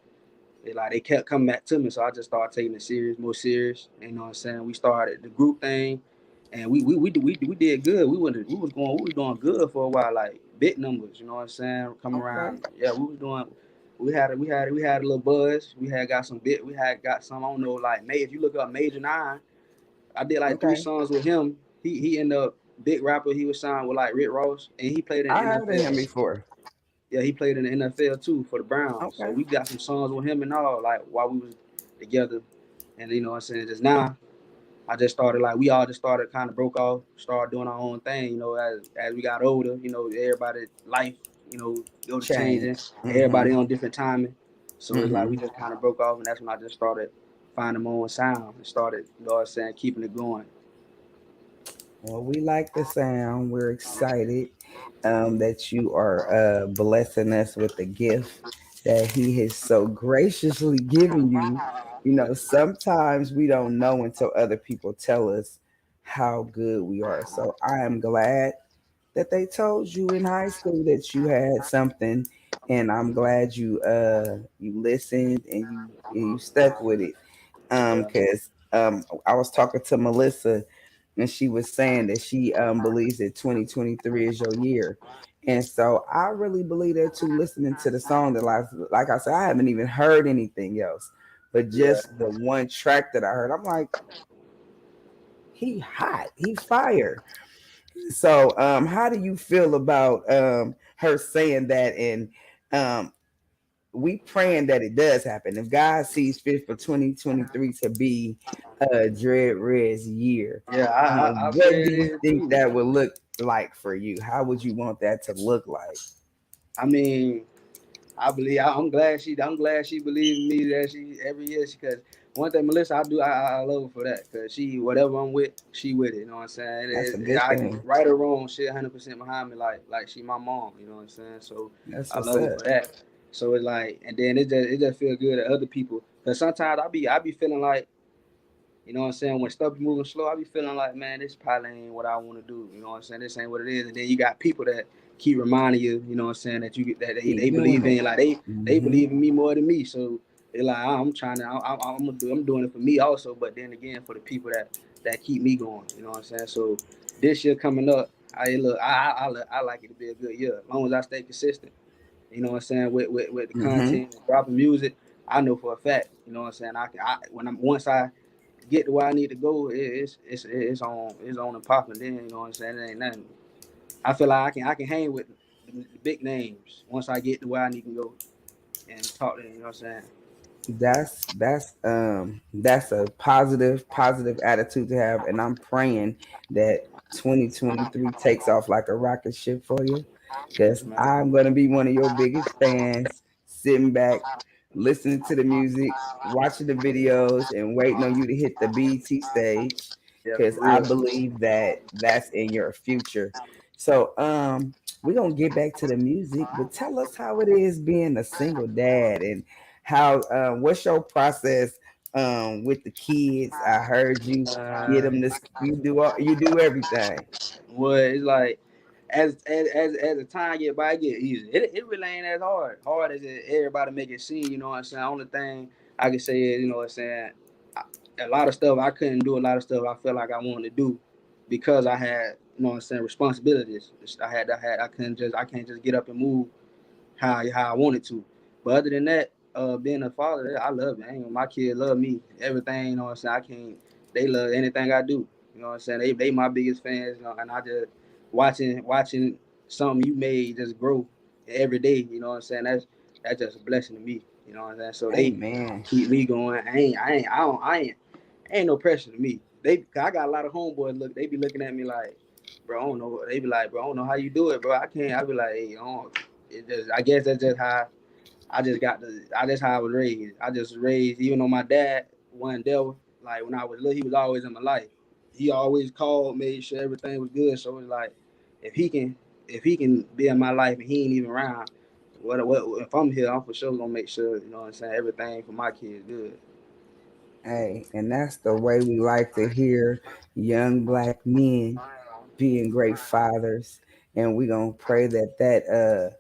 They kept coming back to me, so I just started taking it serious, more serious. You know what I'm saying? We started the group thing, and we did good. We was doing good for a while, like big numbers. You know what I'm saying? Coming Okay. around, yeah, we was doing. We had a little buzz. We had got some bit. We had got some. I don't know, like if you look up Major Nine, I did like three Okay. songs with him. He ended up big rapper. He was signed with like Rick Ross, and he played in I the heard of him NFL. before. Yeah, he played in the NFL too for the Browns. So Okay. we got some songs with him and all, like while we was together. And you know what I'm saying? Just now, I just started like we all just started kind of broke off, started doing our own thing. You know, as we got older, you know, everybody life, you know, go to changing. Change. Everybody on different timing. So it's like Mm-hmm. we just kind of broke off, and that's when I just started finding my own sound and started, you know what I'm saying, keeping it going. Well, we like the sound. We're excited that you are blessing us with the gift that He has so graciously given you. You know, sometimes we don't know until other people tell us how good we are. So I am glad that they told you in high school that you had something, and I'm glad you listened and you stuck with it. Yeah, Because I was talking to Melissa, and she was saying that she believes that 2023 is your year. And so I really believe that too, listening to the song that like I said, I haven't even heard anything else. But yeah. just the one track that I heard, I'm like, he hot, he fire. So how do you feel about her saying that, and um we praying that it does happen. If God sees fit for 2023 to be Dread Red's year, Yeah, I what pray do it you is think too. that would look like for you? How would you want that to look like? I mean, I'm glad she believes in me that she every year because one thing Melissa I love her for that because she whatever I'm with she with it, you know what I'm saying. That's a good I thing. right or wrong she 100% behind me like she my mom, you know what I'm saying. So That's I what's love her up. for that. So it's like and then it just feels good at other people because sometimes I be feeling like you know what I'm saying? When stuff be moving slow, I be feeling like, man, this probably ain't what I want to do. You know what I'm saying? This ain't what it is. And then you got people that keep reminding you, you know what I'm saying, that they Keep doing believe it. in, like they Hmm. believe in me more than me. So they like, I'm trying to, I'm doing it for me also. But then again, for the people that keep me going. You know what I'm saying? So this year coming up, I like it to be a good year as long as I stay consistent. You know what I'm saying? With the Hmm. content, dropping music, I know for a fact. You know what I'm saying? When I'm once I get to where I need to go, it's on and popping. Then you know what I'm saying. It ain't nothing. I feel like I can hang with the big names once I get to where I need to go and talk to them. You know what I'm saying. That's a positive attitude to have, and I'm praying that 2023 takes off like a rocket ship for you, Yes, because man. I'm gonna be one of your biggest fans, sitting back, listening to the music, watching the videos, and waiting on you to hit the BT stage, Yeah, because for I real. believe that that's in your future. So we're gonna get back to the music, but tell us how it is being a single dad, and how what's your process with the kids? I heard you get Uh, them this, you do everything. Well, it's like as the time get by, it get easier. It really ain't as hard as everybody make it seem. You know what I'm saying. Only thing I can say is, you know what I'm saying. A lot of stuff I couldn't do. A lot of stuff I felt like I wanted to do because I had, you know what I'm saying, responsibilities. I can't just get up and move how I wanted to. But other than that, being a father, I love it. My kids love me. Everything, you know what I'm saying. I can't. They love anything I do. You know what I'm saying. They my biggest fans. You know, and I just watching something you made just grow every day. You know what I'm saying. That's just a blessing to me. You know what I'm saying. So they Amen. keep me going. I ain't no pressure to me. Cause I got a lot of homeboys. They be looking at me like, bro, I don't know. They be like, bro, I don't know how you do it, bro. I can't. I be like, hey, I don't. I guess that's just how I just how I was raised. I just was raised, even though my dad wasn't there. Like when I was little, he was always in my life. He always called, made sure everything was good. So it's like if he can be in my life and he ain't even around, what if I'm here, I'm for sure gonna make sure, you know what I'm saying, everything for my kids good. Hey, and that's the way we like to hear young black men being great fathers. And we're going to pray that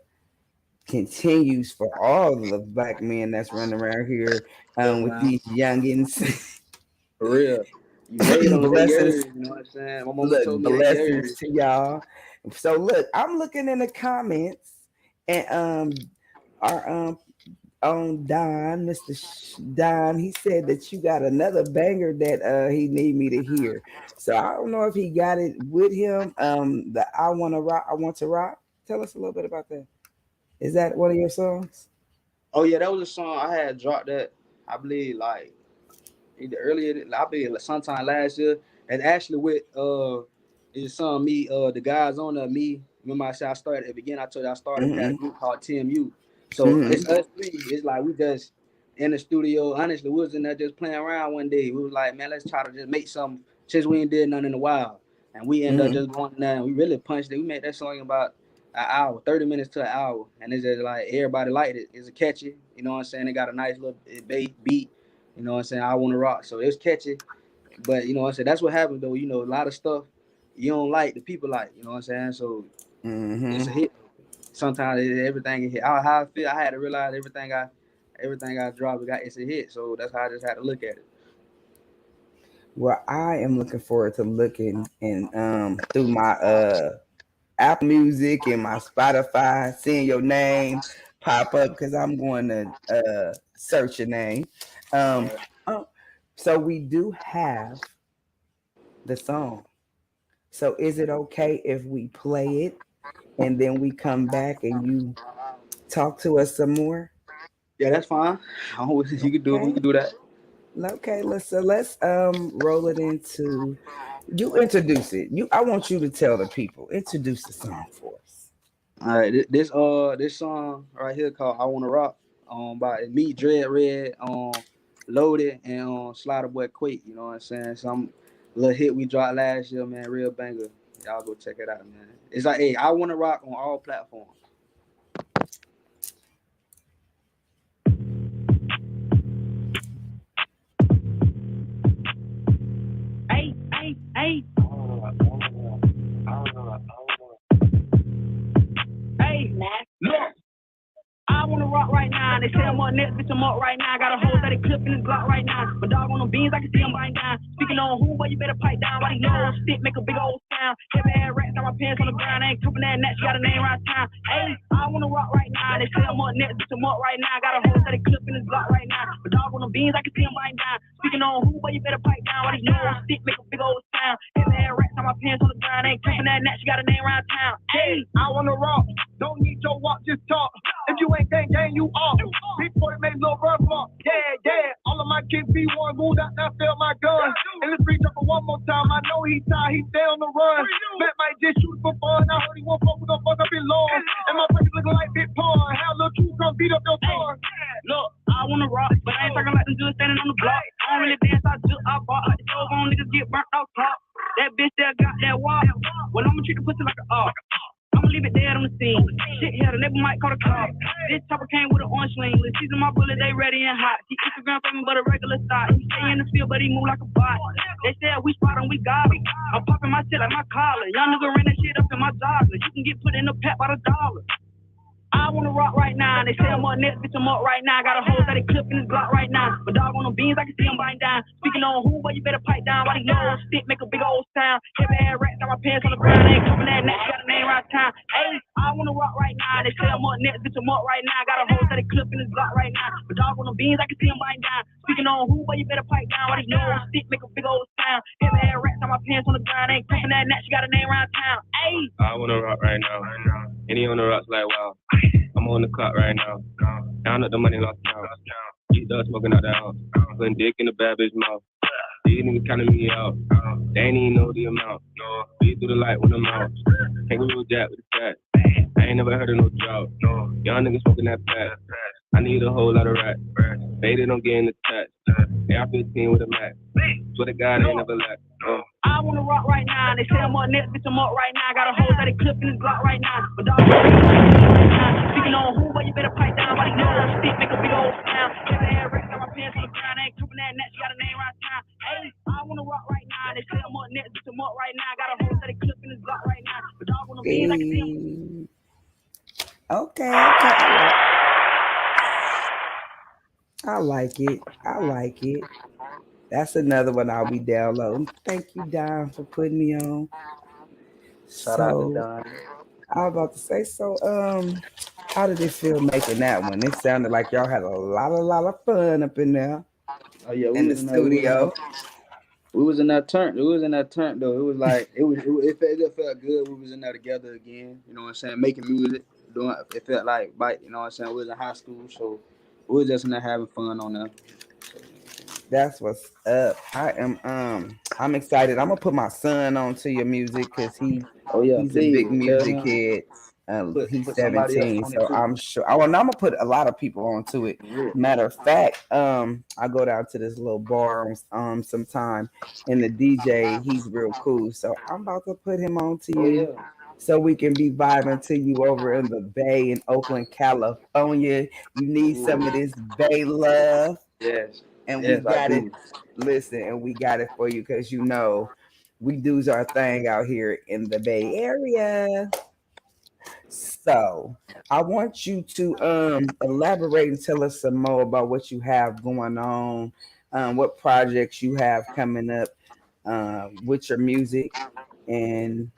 continues for all the black men that's running around here Yes, with man. these youngins. For real. You made them, they Blessings, yours, you know what I'm saying? My mama look, told me they blessings yours. to y'all. So look, I'm looking in the comments, and our on Don, Mr. Don, he said that you got another banger that he need me to hear. So I don't know if he got it with him. The I wanna rock, I want to rock. Tell us a little bit about that. Is that one of your songs? Oh yeah, that was a song I had dropped that I believe like either earlier, I believe like sometime last year. And actually with his son, me, the guys on there, me. Remember I said I started at the beginning. I told you I started. We had a Mm-hmm. group called TMU. So it's Mm-hmm. us three. It's like we just in the studio. Honestly, we was in there just playing around one day. We was like, man, let's try to just make something since we ain't did nothing in a while. And we end up Mm-hmm. just going there. And we really punched it. We made that song in about an hour, 30 minutes to an hour, and it's just like everybody liked it. It's a catchy, you know what I'm saying? It got a nice little bass beat. You know what I'm saying? I want to rock. So it's catchy. But you know what I'm saying? That's what happens though. You know, a lot of stuff you don't like, the people like, you know what I'm saying? So it's Mm-hmm. a hit. Sometimes everything is hit. How I feel, I had to realize everything I drop, it's a hit. So that's how I just had to look at it. Well, I am looking forward to looking and through my Apple Music and my Spotify, seeing your name pop up because I'm going to search your name. Um, oh, so we do have the song. So is it okay if we play it and then we come back and you talk to us some more? Yeah, that's fine. You can do it. We Okay. can do that. Okay, let's roll it into you introduce it. I want you to tell the people. Introduce the song for us. All right, this song right here called "I Wanna Rock" by me, Dread Red, Loaded, and Slider Boy Quake. You know what I'm saying? Some little hit we dropped last year, man, real banger. Y'all go check it out, man. It's like, hey, I Wanna Rock on all platforms. Hey, hey, hey. Hey, look. I wanna rock right now. They say I'm on next, bitch, I'm up right now. Got a whole steady clip in this Glock right now. My dog on them beans, I can see him biting down. Speaking on who, but you better pipe down. Why these little stick make a big old sound? Heavy ass rats on my pants on the ground. I ain't covering that net, she got a name right town. Hey, I wanna rock right now. They say I'm on next, bitch, I'm up right now. Got a whole steady clip in this Glock right now. My dog on them beans, I can see him biting down. Speaking on who, but you better pipe down. Why these little stick make a big old sound? Heavy ass rats on my pants on the ground. I ain't covering that net, she got a name right town. Hey, I wanna rock. Don't need your walk, just talk. If you ain't gang, you off. Big boy made little run block. Yeah, yeah. All of my kids be one moved out, now feel my gun. And let's reach up one more time. I know he tired, he stay on the run. Bet might just shoot for fun. I heard he won't fuck with the fuck up in law. And my pockets looking like big porn. How little Q come beat up your son. Look, I wanna rock, but I ain't talking like them dudes standing on the block. I don't really dance, I bought like the stove on niggas get burnt off top. That bitch there got that walk. Well, I'ma treat the pussy like an ox. I'ma leave it dead on the scene. Shit here, the neighbor might call the cops. This chopper came with an orange sling. Let's season my bullet, they ready and hot. He Instagram famous, but a regular stock. He stay in the field, but he move like a bot. They said we spot him, we got him. I'm popping my shit like my collar. Young nigga ran that shit up in my joggers. You can get put in the pack by the dollar. I wanna rock right now. They say I'm on next, bitch, I'm up right now. Got a whole steady clip in this Glock right now. My dog on them beans, I can see him biting down. Speaking on who, but you better pipe down. Why these little stick make a big old sound? Heavy ass rats on my pants on the ground. I ain't covering that neck, got a name right town. Hey, I wanna rock right now. They say I'm on next, bitch, I'm up right now. Got a whole steady clip in this Glock right now. My dog on them beans, I can see him biting down. Speaking on who, but you better pipe down. Why these little stick make a big old sound? Heavy ass rats on my pants on the ground. I ain't covering that neck, she got a name right town. Hey, I wanna rock right now. Any on the rocks like wow. I'm on the clock right now. Down at the money lost count. Geeked up smoking out the house. Putting dick in the bad bitch mouth. These niggas counting me out. They ain't even know the amount. Beat through the light when I'm out. Kangaroo jack with the fat. I ain't never heard of no drought. Young niggas smoking that fat. I need a whole lot of rats. Faded on getting attached. AR-15 with a Mac. Swear to God, I ain't never lack. I wanna rock right now. They say I'm up next, bitch, I'm up right now. Got a whole lot of clip in this block right now. But dog, right now. Speaking on who, but you better pipe down. Body know stick, make a big old sound. Get the hair got my pants on the ground. I ain't cooping that net, she got a name right now. Hey, I wanna rock right now. They say I'm up next, bitch, I'm up right now. Got a whole lot of clip in this block right now. But dog, wanna be like a damn. Hey. Okay, okay. I like it. I like it. That's another one I'll be downloading. Thank you, Don, for putting me on. Shout out to So Don. I was about to say, how did it feel making that one? It sounded like y'all had a lot of fun up in there Oh yeah, in the studio. we was in that turn though. It was like it felt good. We was in there together again. You know what I'm saying? Making music, doing it felt like bite. You know what I'm saying? We was in high school, so we was just in there having fun on there. So, That's what's up. I'm excited. I'm gonna put my son onto your music because oh yeah, he's a big please tell music him head. He's put somebody else 17, on it so too. I'm sure. Oh, and I'm gonna put a lot of people onto it. Yeah. Matter of fact, I go down to this little bar sometime, and the DJ he's real cool. So I'm about to put him onto Oh you, yeah. so we can be vibing to you over in the Bay in Oakland, California. You need some of Ooh. this Bay love, Yes. and we Yes, I got it. do. Listen, and we got it for you because we do's our thing out here in the Bay Area. So I want you to elaborate and tell us some more about what you have going on, what projects you have coming up with your music, and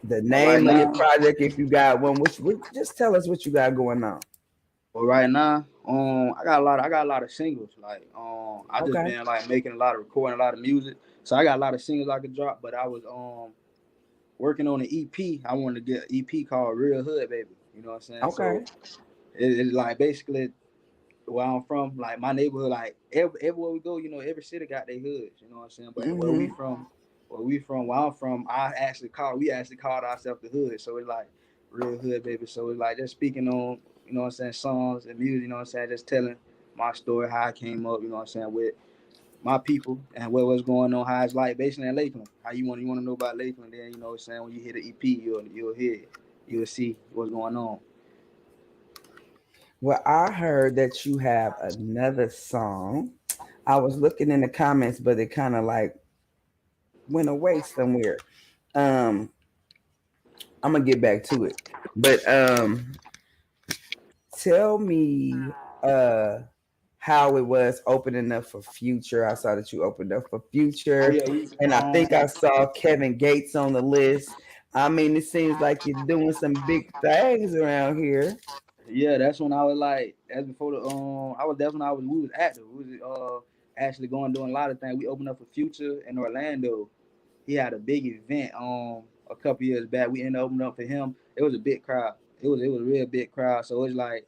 the But right name of your now, project if you got one. Just tell us what you got going on. I got a lot of singles. Like, I just Okay. been like making a lot of recording, a lot of music. So I got a lot of singles I could drop. But I was working on an EP. I wanted to get an EP called Real Hood Baby. You know what I'm saying? So Okay. it's like basically where I'm from, like my neighborhood, like everywhere we go, every city got their hoods. You know what I'm saying? But Mm-hmm. where I'm from, we actually called ourselves the hood. So it's like real hood baby. So it's like just speaking on, you know what I'm saying, songs and music. You know what I'm saying? Just telling my story, how I came up. You know what I'm saying, with my people and what was going on, how it's like basically in Lakeland. How you want to know about Lakeland? Then you know what I'm saying, when you hear the EP, you'll hear it. You'll see what's going on. Well, I heard that you have another song. I was looking in the comments, but it kind of like went away somewhere. Um, I'm gonna get back to it, but tell me how it was opening up for Future. I saw that you opened up for Oh Future, yeah, and I think I saw Kevin Gates on the list. I mean, it seems like you're doing some big things around here. yeah, that's when I was like, that's before that's when we was active. We was actually going doing a lot of things. We opened up for Future in Orlando. He had a big event a couple years back. We ended up opening up for him. It was a big crowd. It was a real big crowd. So it's like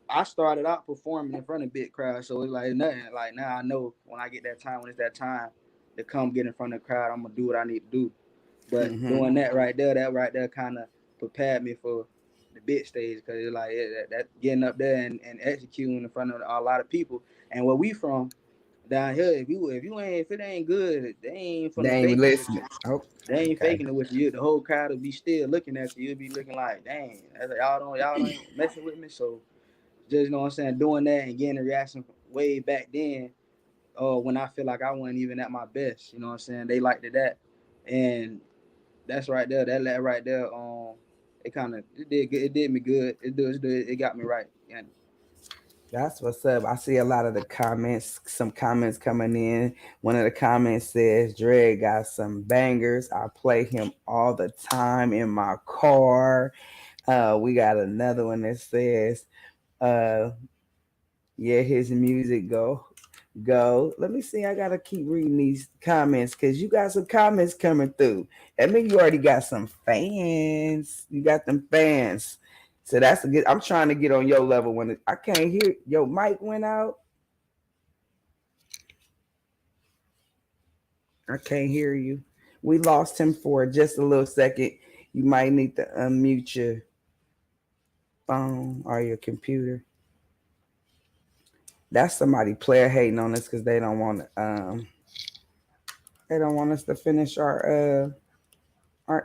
I started out performing in front of big crowds. So it's like nothing. Like now I know when I get that time, when it's that time to come get in front of the crowd, I'm gonna do what I need to do. But Hmm. doing that right there kind of prepared me for the big stage because it's like that getting up there and executing in front of a lot of people. And where we from down here, if it ain't good, they ain't They finna ain't fake it with listening. you. Oh, They ain't okay. faking it with you. The whole crowd will be still looking at you. You'll be looking like, dang, y'all don't ain't messing with me. So just, you know what I'm saying, doing that and getting a reaction way back then, when I feel like I wasn't even at my best. You know what I'm saying? They liked that, and that's right there. That right there. It did good. It did me good. It got me right. And That's what's up. I see a lot of the comments, some comments coming in. One of the comments says, Dre got some bangers. I play him all the time in my car. We got another one that says, uh, yeah, his music go. Let me see. I gotta keep reading these comments because you got some comments coming through. That means you already got some fans. You got them fans. So that's a good. I'm trying to get on your level I can't hear. Your mic went out. I can't hear you. We lost him for just a little second. You might need to unmute your phone or your computer. That's somebody player hating on us because they don't want to. They don't want us to finish our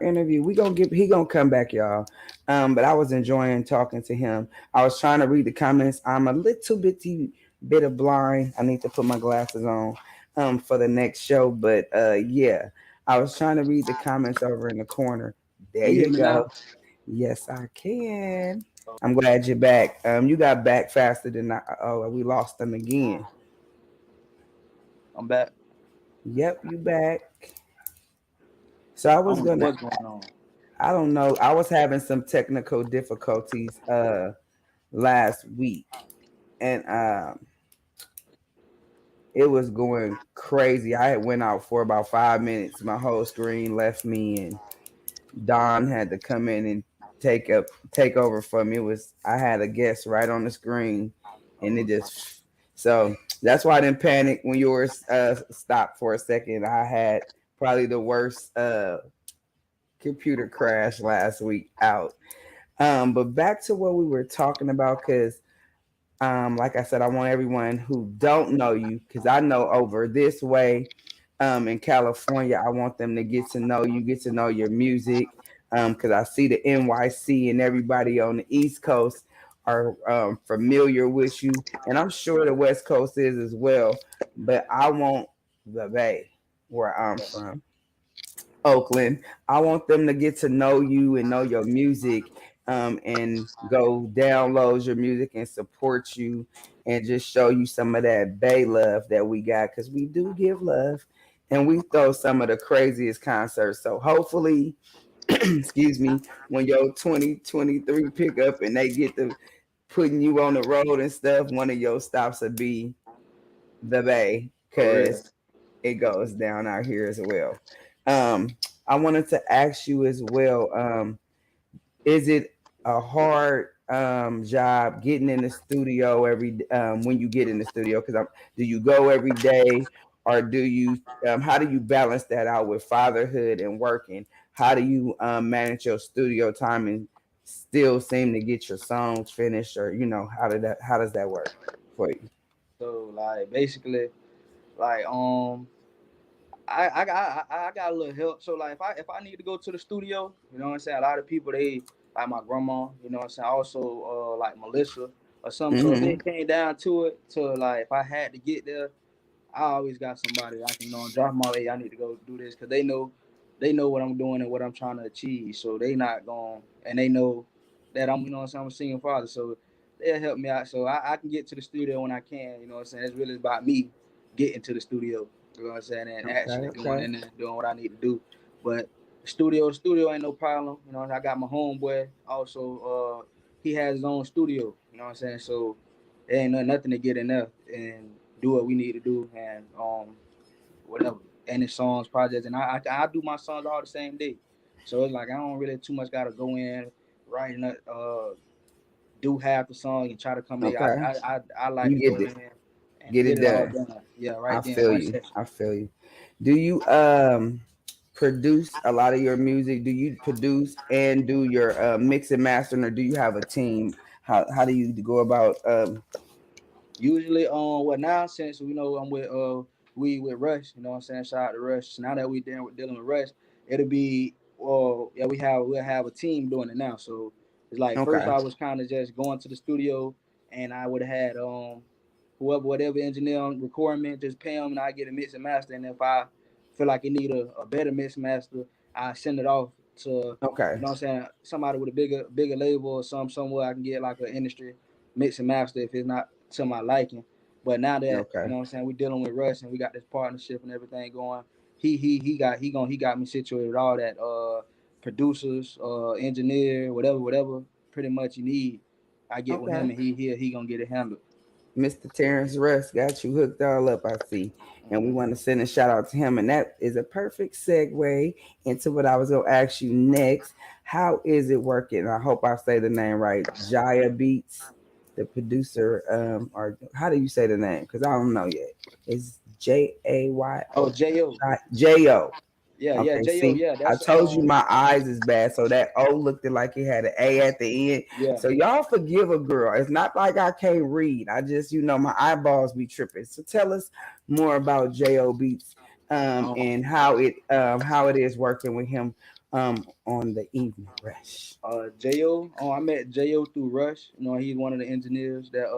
interview. We gonna get he gonna come back, y'all. But I was enjoying talking to him. I was trying to read the comments. I'm a little bitty bit of blind. I need to put my glasses on for the next show. But yeah, I was trying to read the comments over in the corner. There Can you you hear me now? go. Yes, I can. I'm glad you're back. You got back faster than I. Oh, we lost them again. I'm back. Yep, you back. So I I was don't know gonna. what's going on. I don't know. I was having some technical difficulties last week, and it was going crazy. I had went out for about 5 minutes. My whole screen left me, and Don had to come in and take over for me. It was I had a guest right on the screen, and it Oh, just so that's why I didn't panic when yours stopped for a second. I had probably the worst computer crash last week out. But back to what we were talking about, because like I said, I want everyone who don't know you, because I know over this way, in California, I want them to get to know you, get to know your music, because I see the NYC and everybody on the East Coast are familiar with you, and I'm sure the West Coast is as well. But I want the Bay, where I'm from, Oakland. I want them to get to know you and know your music, and go download your music and support you and just show you some of that Bay love that we got, because we do give love and we throw some of the craziest concerts. So hopefully, excuse me, when your 2023 pick up and they get to putting you on the road and stuff, one of your stops will be the Bay, for real. because it goes down out here as well. Um, I wanted to ask you as well. Is it a hard job getting in the studio every when you get in the studio? Because do you go every day, or do you? How do you balance that out with fatherhood and working? How do you manage your studio time and still seem to get your songs finished? Or how does that work for you? So like basically, like I got a little help. So like if I need to go to the studio, you know what I'm saying. A lot of people they like my grandma, you know what I'm saying. Also like Melissa or something. So if Mm-hmm. it came down to it, to like if I had to get there, I always got somebody I can drop my way. I need to go do this because they know what I'm doing and what I'm trying to achieve. So they not going and they know that I'm what I'm saying, I'm a single father. So they'll help me out. So I can get to the studio when I can. You know what I'm saying. It's really about me getting to the studio. You know what I'm saying, and Okay. actually going Okay. in there and doing what I need to do. But the studio ain't no problem. You know, I got my homeboy also. He has his own studio. You know what I'm saying. So there ain't nothing to get in there and do what we need to do and whatever. And the songs, projects, and I do my songs all the same day. So it's like I don't really too much gotta go in writing do half the song and try to come in. Okay. I like You to go get in it. and Get get it it all done. done. Yeah, I right there in feel one you. session. I feel you. Do you produce a lot of your music? Do you produce and do your mix and mastering, or do you have a team? How do you go about Usually, what now since I'm with we with Rush, you know what I'm saying? Shout out to Rush. Now that we dealing with Rush, it'll be yeah, we'll have a team doing it now. So it's like first okay. I was kind of just going to the studio and I would have had whatever engineer on recording me, just pay them and I get a mix and master. And if I feel like it need a better mix and master, I send it off to Okay. what I'm saying, somebody with a bigger label or somewhere I can get like an industry mix and master if it's not to my liking. But now that Okay. what I'm saying, we dealing with Russ and we got this partnership and everything going, he got me situated with all that producers, engineer, whatever pretty much you need. I get with him Okay. and he gonna get it handled. Mr. Terrence Russ got you hooked all up, I see. And we want to send a shout out to him. And that is a perfect segue into what I was going to ask you next. How is it working? I hope I say the name right. Jaya Beats, the producer, or how do you say the name? Because I don't know yet. It's Oh, Jayo. Jo, J-O. yeah, Okay, Jo, see, yeah, I that's told you my eyes is bad, so that O looked like it had an A at the end. yeah. So y'all forgive a girl. It's not like I can't read. I just, my eyeballs be tripping. So tell us more about J.O. Beats, Um, and how it is working with him on the evening rush. Jo. Oh, I met Jo through Rush. You know, he's one of the engineers that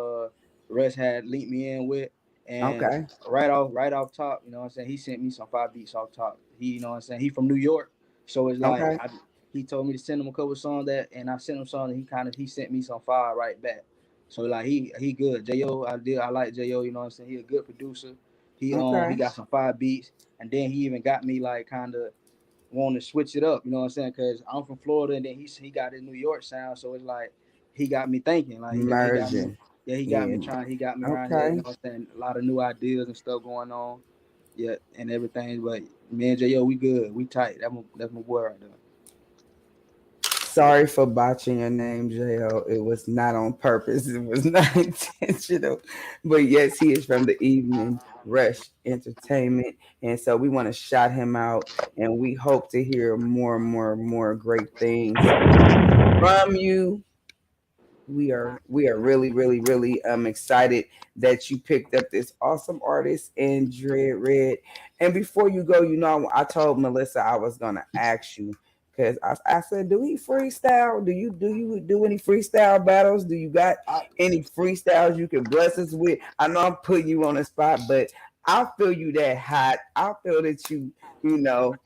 Rush had linked me in with. And Okay, right off top, you know what I'm saying, he sent me some 5 beats off top. He, you know what I'm saying, he from New York. So it's like okay, he told me to send him a couple songs that, and I sent him songs, and he sent me some fire right back. So like he good. Jo, I like Jo, you know what I'm saying? He a good producer. He okay. got some 5 beats, and then he even got me like kind of want to switch it up. You know what I'm saying? Because I'm from Florida, and then he got his New York sound, so it's like he got me thinking. Like he got me. Merging. Yeah, he got Yeah. me trying. He got me around here. You know Okay. what I'm saying? A lot of new ideas and stuff going on. Yeah, and everything. But me and Jo, we good. We tight. That's my boy right there. Sorry for botching your name, Jo. It was not on purpose. It was not intentional. But yes, he is from the Evening Rush Entertainment, and so we want to shout him out, and we hope to hear more and more and more great things from you. We are really really excited that you picked up this awesome artist in Dread Red. And before you go, I told Melissa I was gonna ask you because I said, do he freestyle? Do you do any freestyle battles? Do you got I any freestyles you can bless us with? I know I'm putting you on the spot, but I feel you that hot. I feel that you know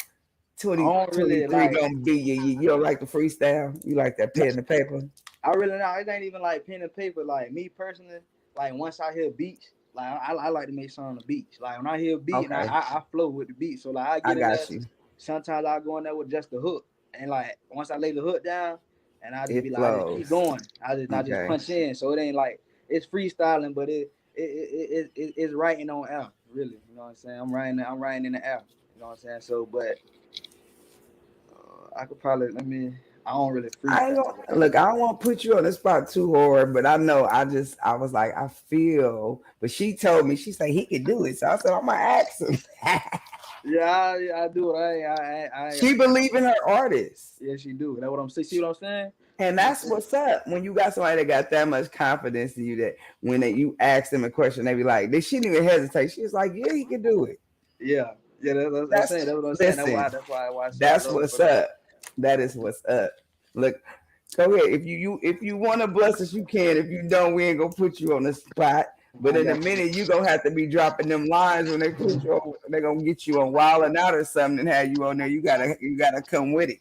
I don't really 2023 like. gonna be you don't like the freestyle. You like that pen and paper. I really not. It ain't even like pen and paper. Like me personally, like once I hear beats, like I like to make songs on the beats. Like when I hear a beat, and I, Okay, I I flow with the beat. So like I I get in there. got you. Sometimes I go in there with just the hook, and like once I lay the hook down, and I just be It like, I just keep flows. going. I just Okay. punch in. So it ain't like it's freestyling, but it's writing on air. Really, you know what I'm saying? I'm writing in the air. You know what I'm saying? So, but I could probably let me. I don't really I ain't freestyle. gonna look. I don't want to put you on the spot too hard, but I know. I was like, I feel. But she told me she said he could do it, so I said I'm gonna ask him. Yeah, I do it. I She believe in her artist, yeah, she do. That's what I'm saying. See what I'm saying? and You know that's what I'm what's up. When you got somebody that got that much confidence in you, that when you ask them a question, they be like, they shouldn't even hesitate. She's like, yeah, he can do it. Yeah, yeah. That's what I'm That's saying. That's what I'm saying. That's listen. why. That's why I say I That's love her what's for that. up. That is what's up. Look, go ahead. If you want to bless us, you can. If you don't, we ain't gonna put you on the spot. But I in a got you. minute, you gonna have to be dropping them lines when they put you on. They gonna get you on Wild and Out or something and have you on there. You gotta come with it.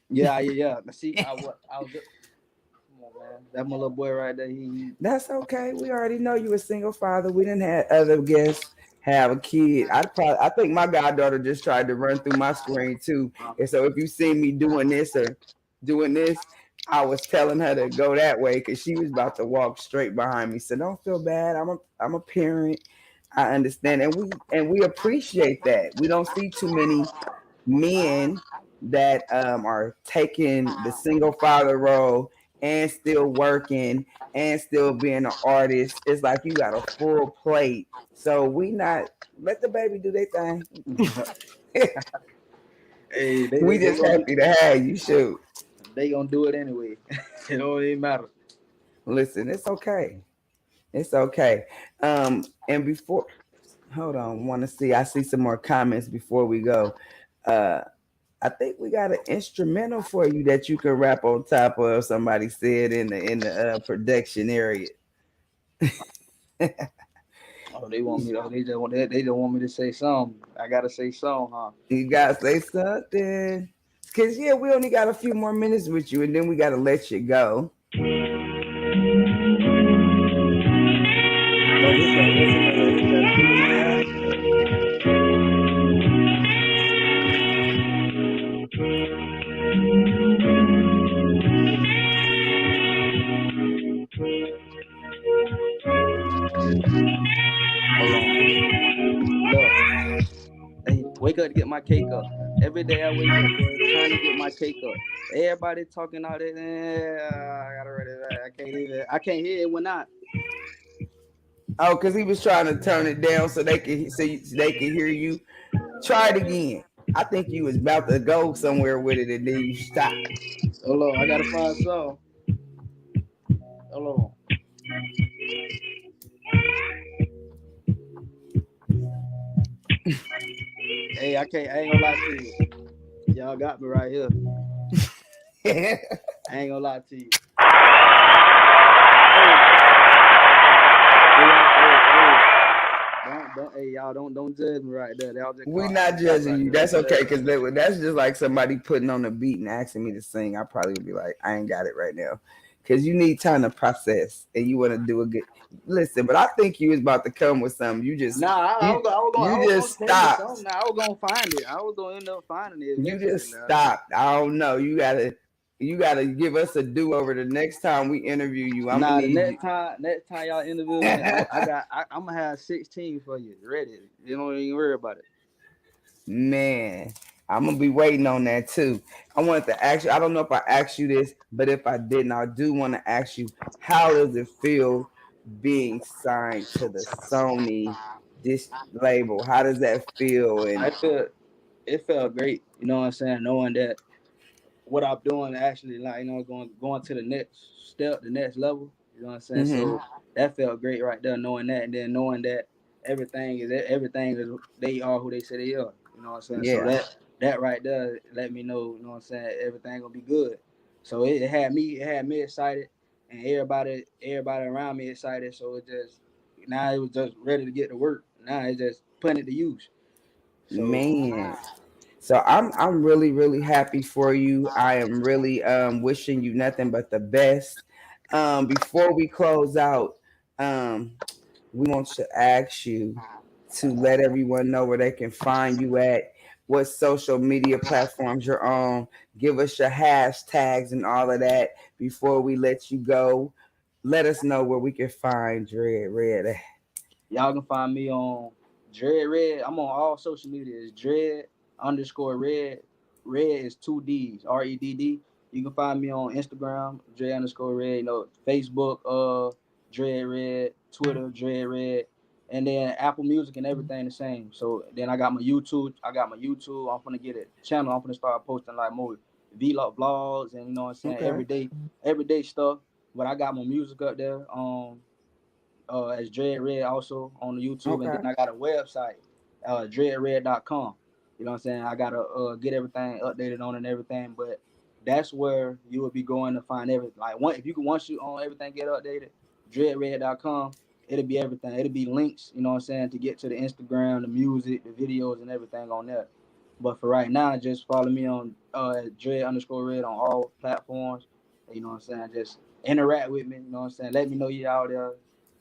Yeah, yeah, yeah. See, I was just, come on, man. That my little boy right there. That's okay. We already know you a single father. We didn't have other guests have a kid. I think my goddaughter just tried to run through my screen too. And so if you see me doing this or doing this, I was telling her to go that way because she was about to walk straight behind me. So don't feel bad. I'm a parent. I understand, and we appreciate that. We don't see too many men that are taking the single father role and still working and still being an artist. It's like you got a full plate. So we not let the baby do their thing. Hey, We they just gonna do. happy to have you. Shoot, They gonna do it anyway. It don't even matter. listen, it's okay. It's okay. And before, hold on, want to see? I see some more comments before we go. Uh, I think we got an instrumental for you that you can rap on top of. Somebody said in the production area. Oh, they want me to. They just want me to say something. I gotta say something, huh? You gotta say something. Cause yeah, we only got a few more minutes with you, and then we gotta let you go. Oh, this the original that he left you in the app. Hold on. Look, hey, wake up to get my cake up. Every day I wake up, boy, trying to get my cake up. Everybody talking all that. I gotta read it. I can't even. I can't hear it when I. Oh, cause he was trying to turn it down so they can hear you. Try it again. I think you was about to go somewhere with it, and then you stopped. Hold on, I gotta find some. Hold on. Hey, I ain't gonna lie to you. Y'all got me right here. I ain't gonna lie to you. Hey, hey, y'all don't judge me right there. Y'all just We caught me on not the spot judging right you. there. That's Don't okay, judge me. because that's just like somebody putting on the beat and asking me to sing. I probably would be like, I ain't got it right now, because you need time to process and you want to do a good. Listen, but I think you was about to come with something. Nah, You I you was gonna just tell you stopped. something. Nah, I was gonna find it. I was gonna end up finding it You eventually. just Now. stopped. I don't know. You gotta give us a do over the next time we interview you. I'm gonna Nah, the need you. next time y'all interview me, I'm gonna have 16 for you ready. You don't even worry about it. Man, I'm gonna be waiting on that too. I wanted to ask you. I don't know if I asked you this, but if I didn't, I do want to ask you. How does it feel being signed to the Sony this label? How does that feel? I And feel it felt great. You know what I'm saying? Knowing that what I'm doing actually, like, going to the next step, the next level. You know what I'm saying? hmm So that felt great right there, knowing that, and then knowing that everything is they are who they say they are. You know what I'm saying? So yeah, that right there let me know. You know what I'm saying? Everything gonna be good. So it had me excited, and everybody around me excited. So it was just ready to get to work. Now it's just putting it to use. So man. So I'm really really happy for you. I am really wishing you nothing but the best. Before we close out, um, we want to ask you to let everyone know where they can find you at, what social media platforms you're on. Give us your hashtags and all of that before we let you go. Let us know where we can find Dread Red at. y'all can find me on Dread Red. I'm on all social media. It's Dread underscore Red. Red is two D's. REDD. You can find me on Instagram, Dread underscore Red. Facebook, Dread Red. Twitter, Dread Red. And then Apple Music and everything the same. So then I got my YouTube. I'm gonna get a channel. I'm gonna start posting like more vlog vlogs and you know what I'm saying, Okay. everyday stuff. But I got my music up there. As Dread Red also on the YouTube, and then Okay. I got a website, dreadred.com. You know what I'm saying? I gotta get everything updated on and everything, but that's where you will be going to find everything. Like once you on everything get updated, dreadred.com, it'll be everything. It'll be links, you know what I'm saying, to get to the Instagram, the music, the videos, and everything on there. But for right now, just follow me on dread underscore red on all platforms. You know what I'm saying? Just interact with me. You know what I'm saying? Let me know you out there.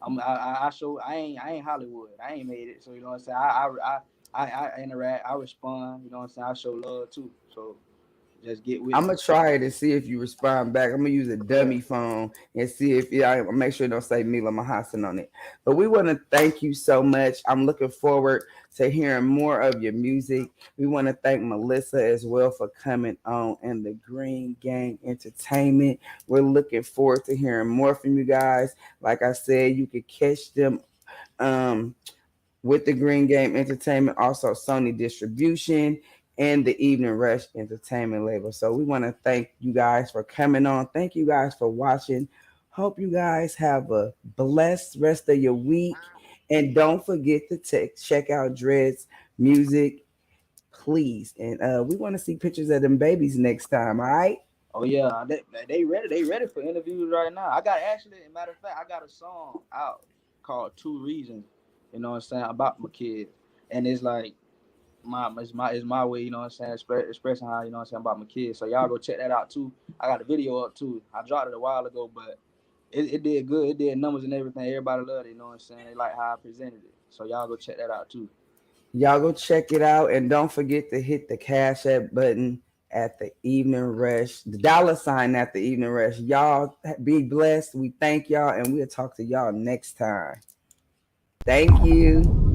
I show I ain't Hollywood. I ain't made it. So you know what I'm saying. I interact. I respond. You know what I'm saying. I show love too. So just get with I'm me. gonna try it and see if you respond back. I'm gonna use a Yeah. dummy phone and see if I make sure it don't say Mila Mahasan on it. But we want to thank you so much. I'm looking forward to hearing more of your music. We want to thank Melissa as well for coming on and the Green Gang Entertainment. We're looking forward to hearing more from you guys. Like I said, you could catch them. Um, with the Green Game Entertainment, also Sony Distribution, and the Evening Rush Entertainment label. So we want to thank you guys for coming on. Thank you guys for watching. Hope you guys have a blessed rest of your week. And don't forget to check out Dread's music, please. And we want to see pictures of them babies next time, all right? Oh yeah. They ready. They ready for interviews right now. I got actually, matter of fact, I got a song out called Two Reasons. You know what I'm saying, about my kids, and it's like it's my way, you know what I'm saying, expressing how, you know what I'm saying, about my kids. So y'all go check that out too. I got a video up too. I dropped it a while ago, but it did good. It did numbers and everything. Everybody loved it, you know what I'm saying? They like how I presented it. So y'all go check that out too. Y'all go check it out and don't forget to hit the Cash App button at the Evening Rush, the dollar sign at the Evening Rush. Y'all be blessed. We thank y'all and we'll talk to y'all next time. Thank you.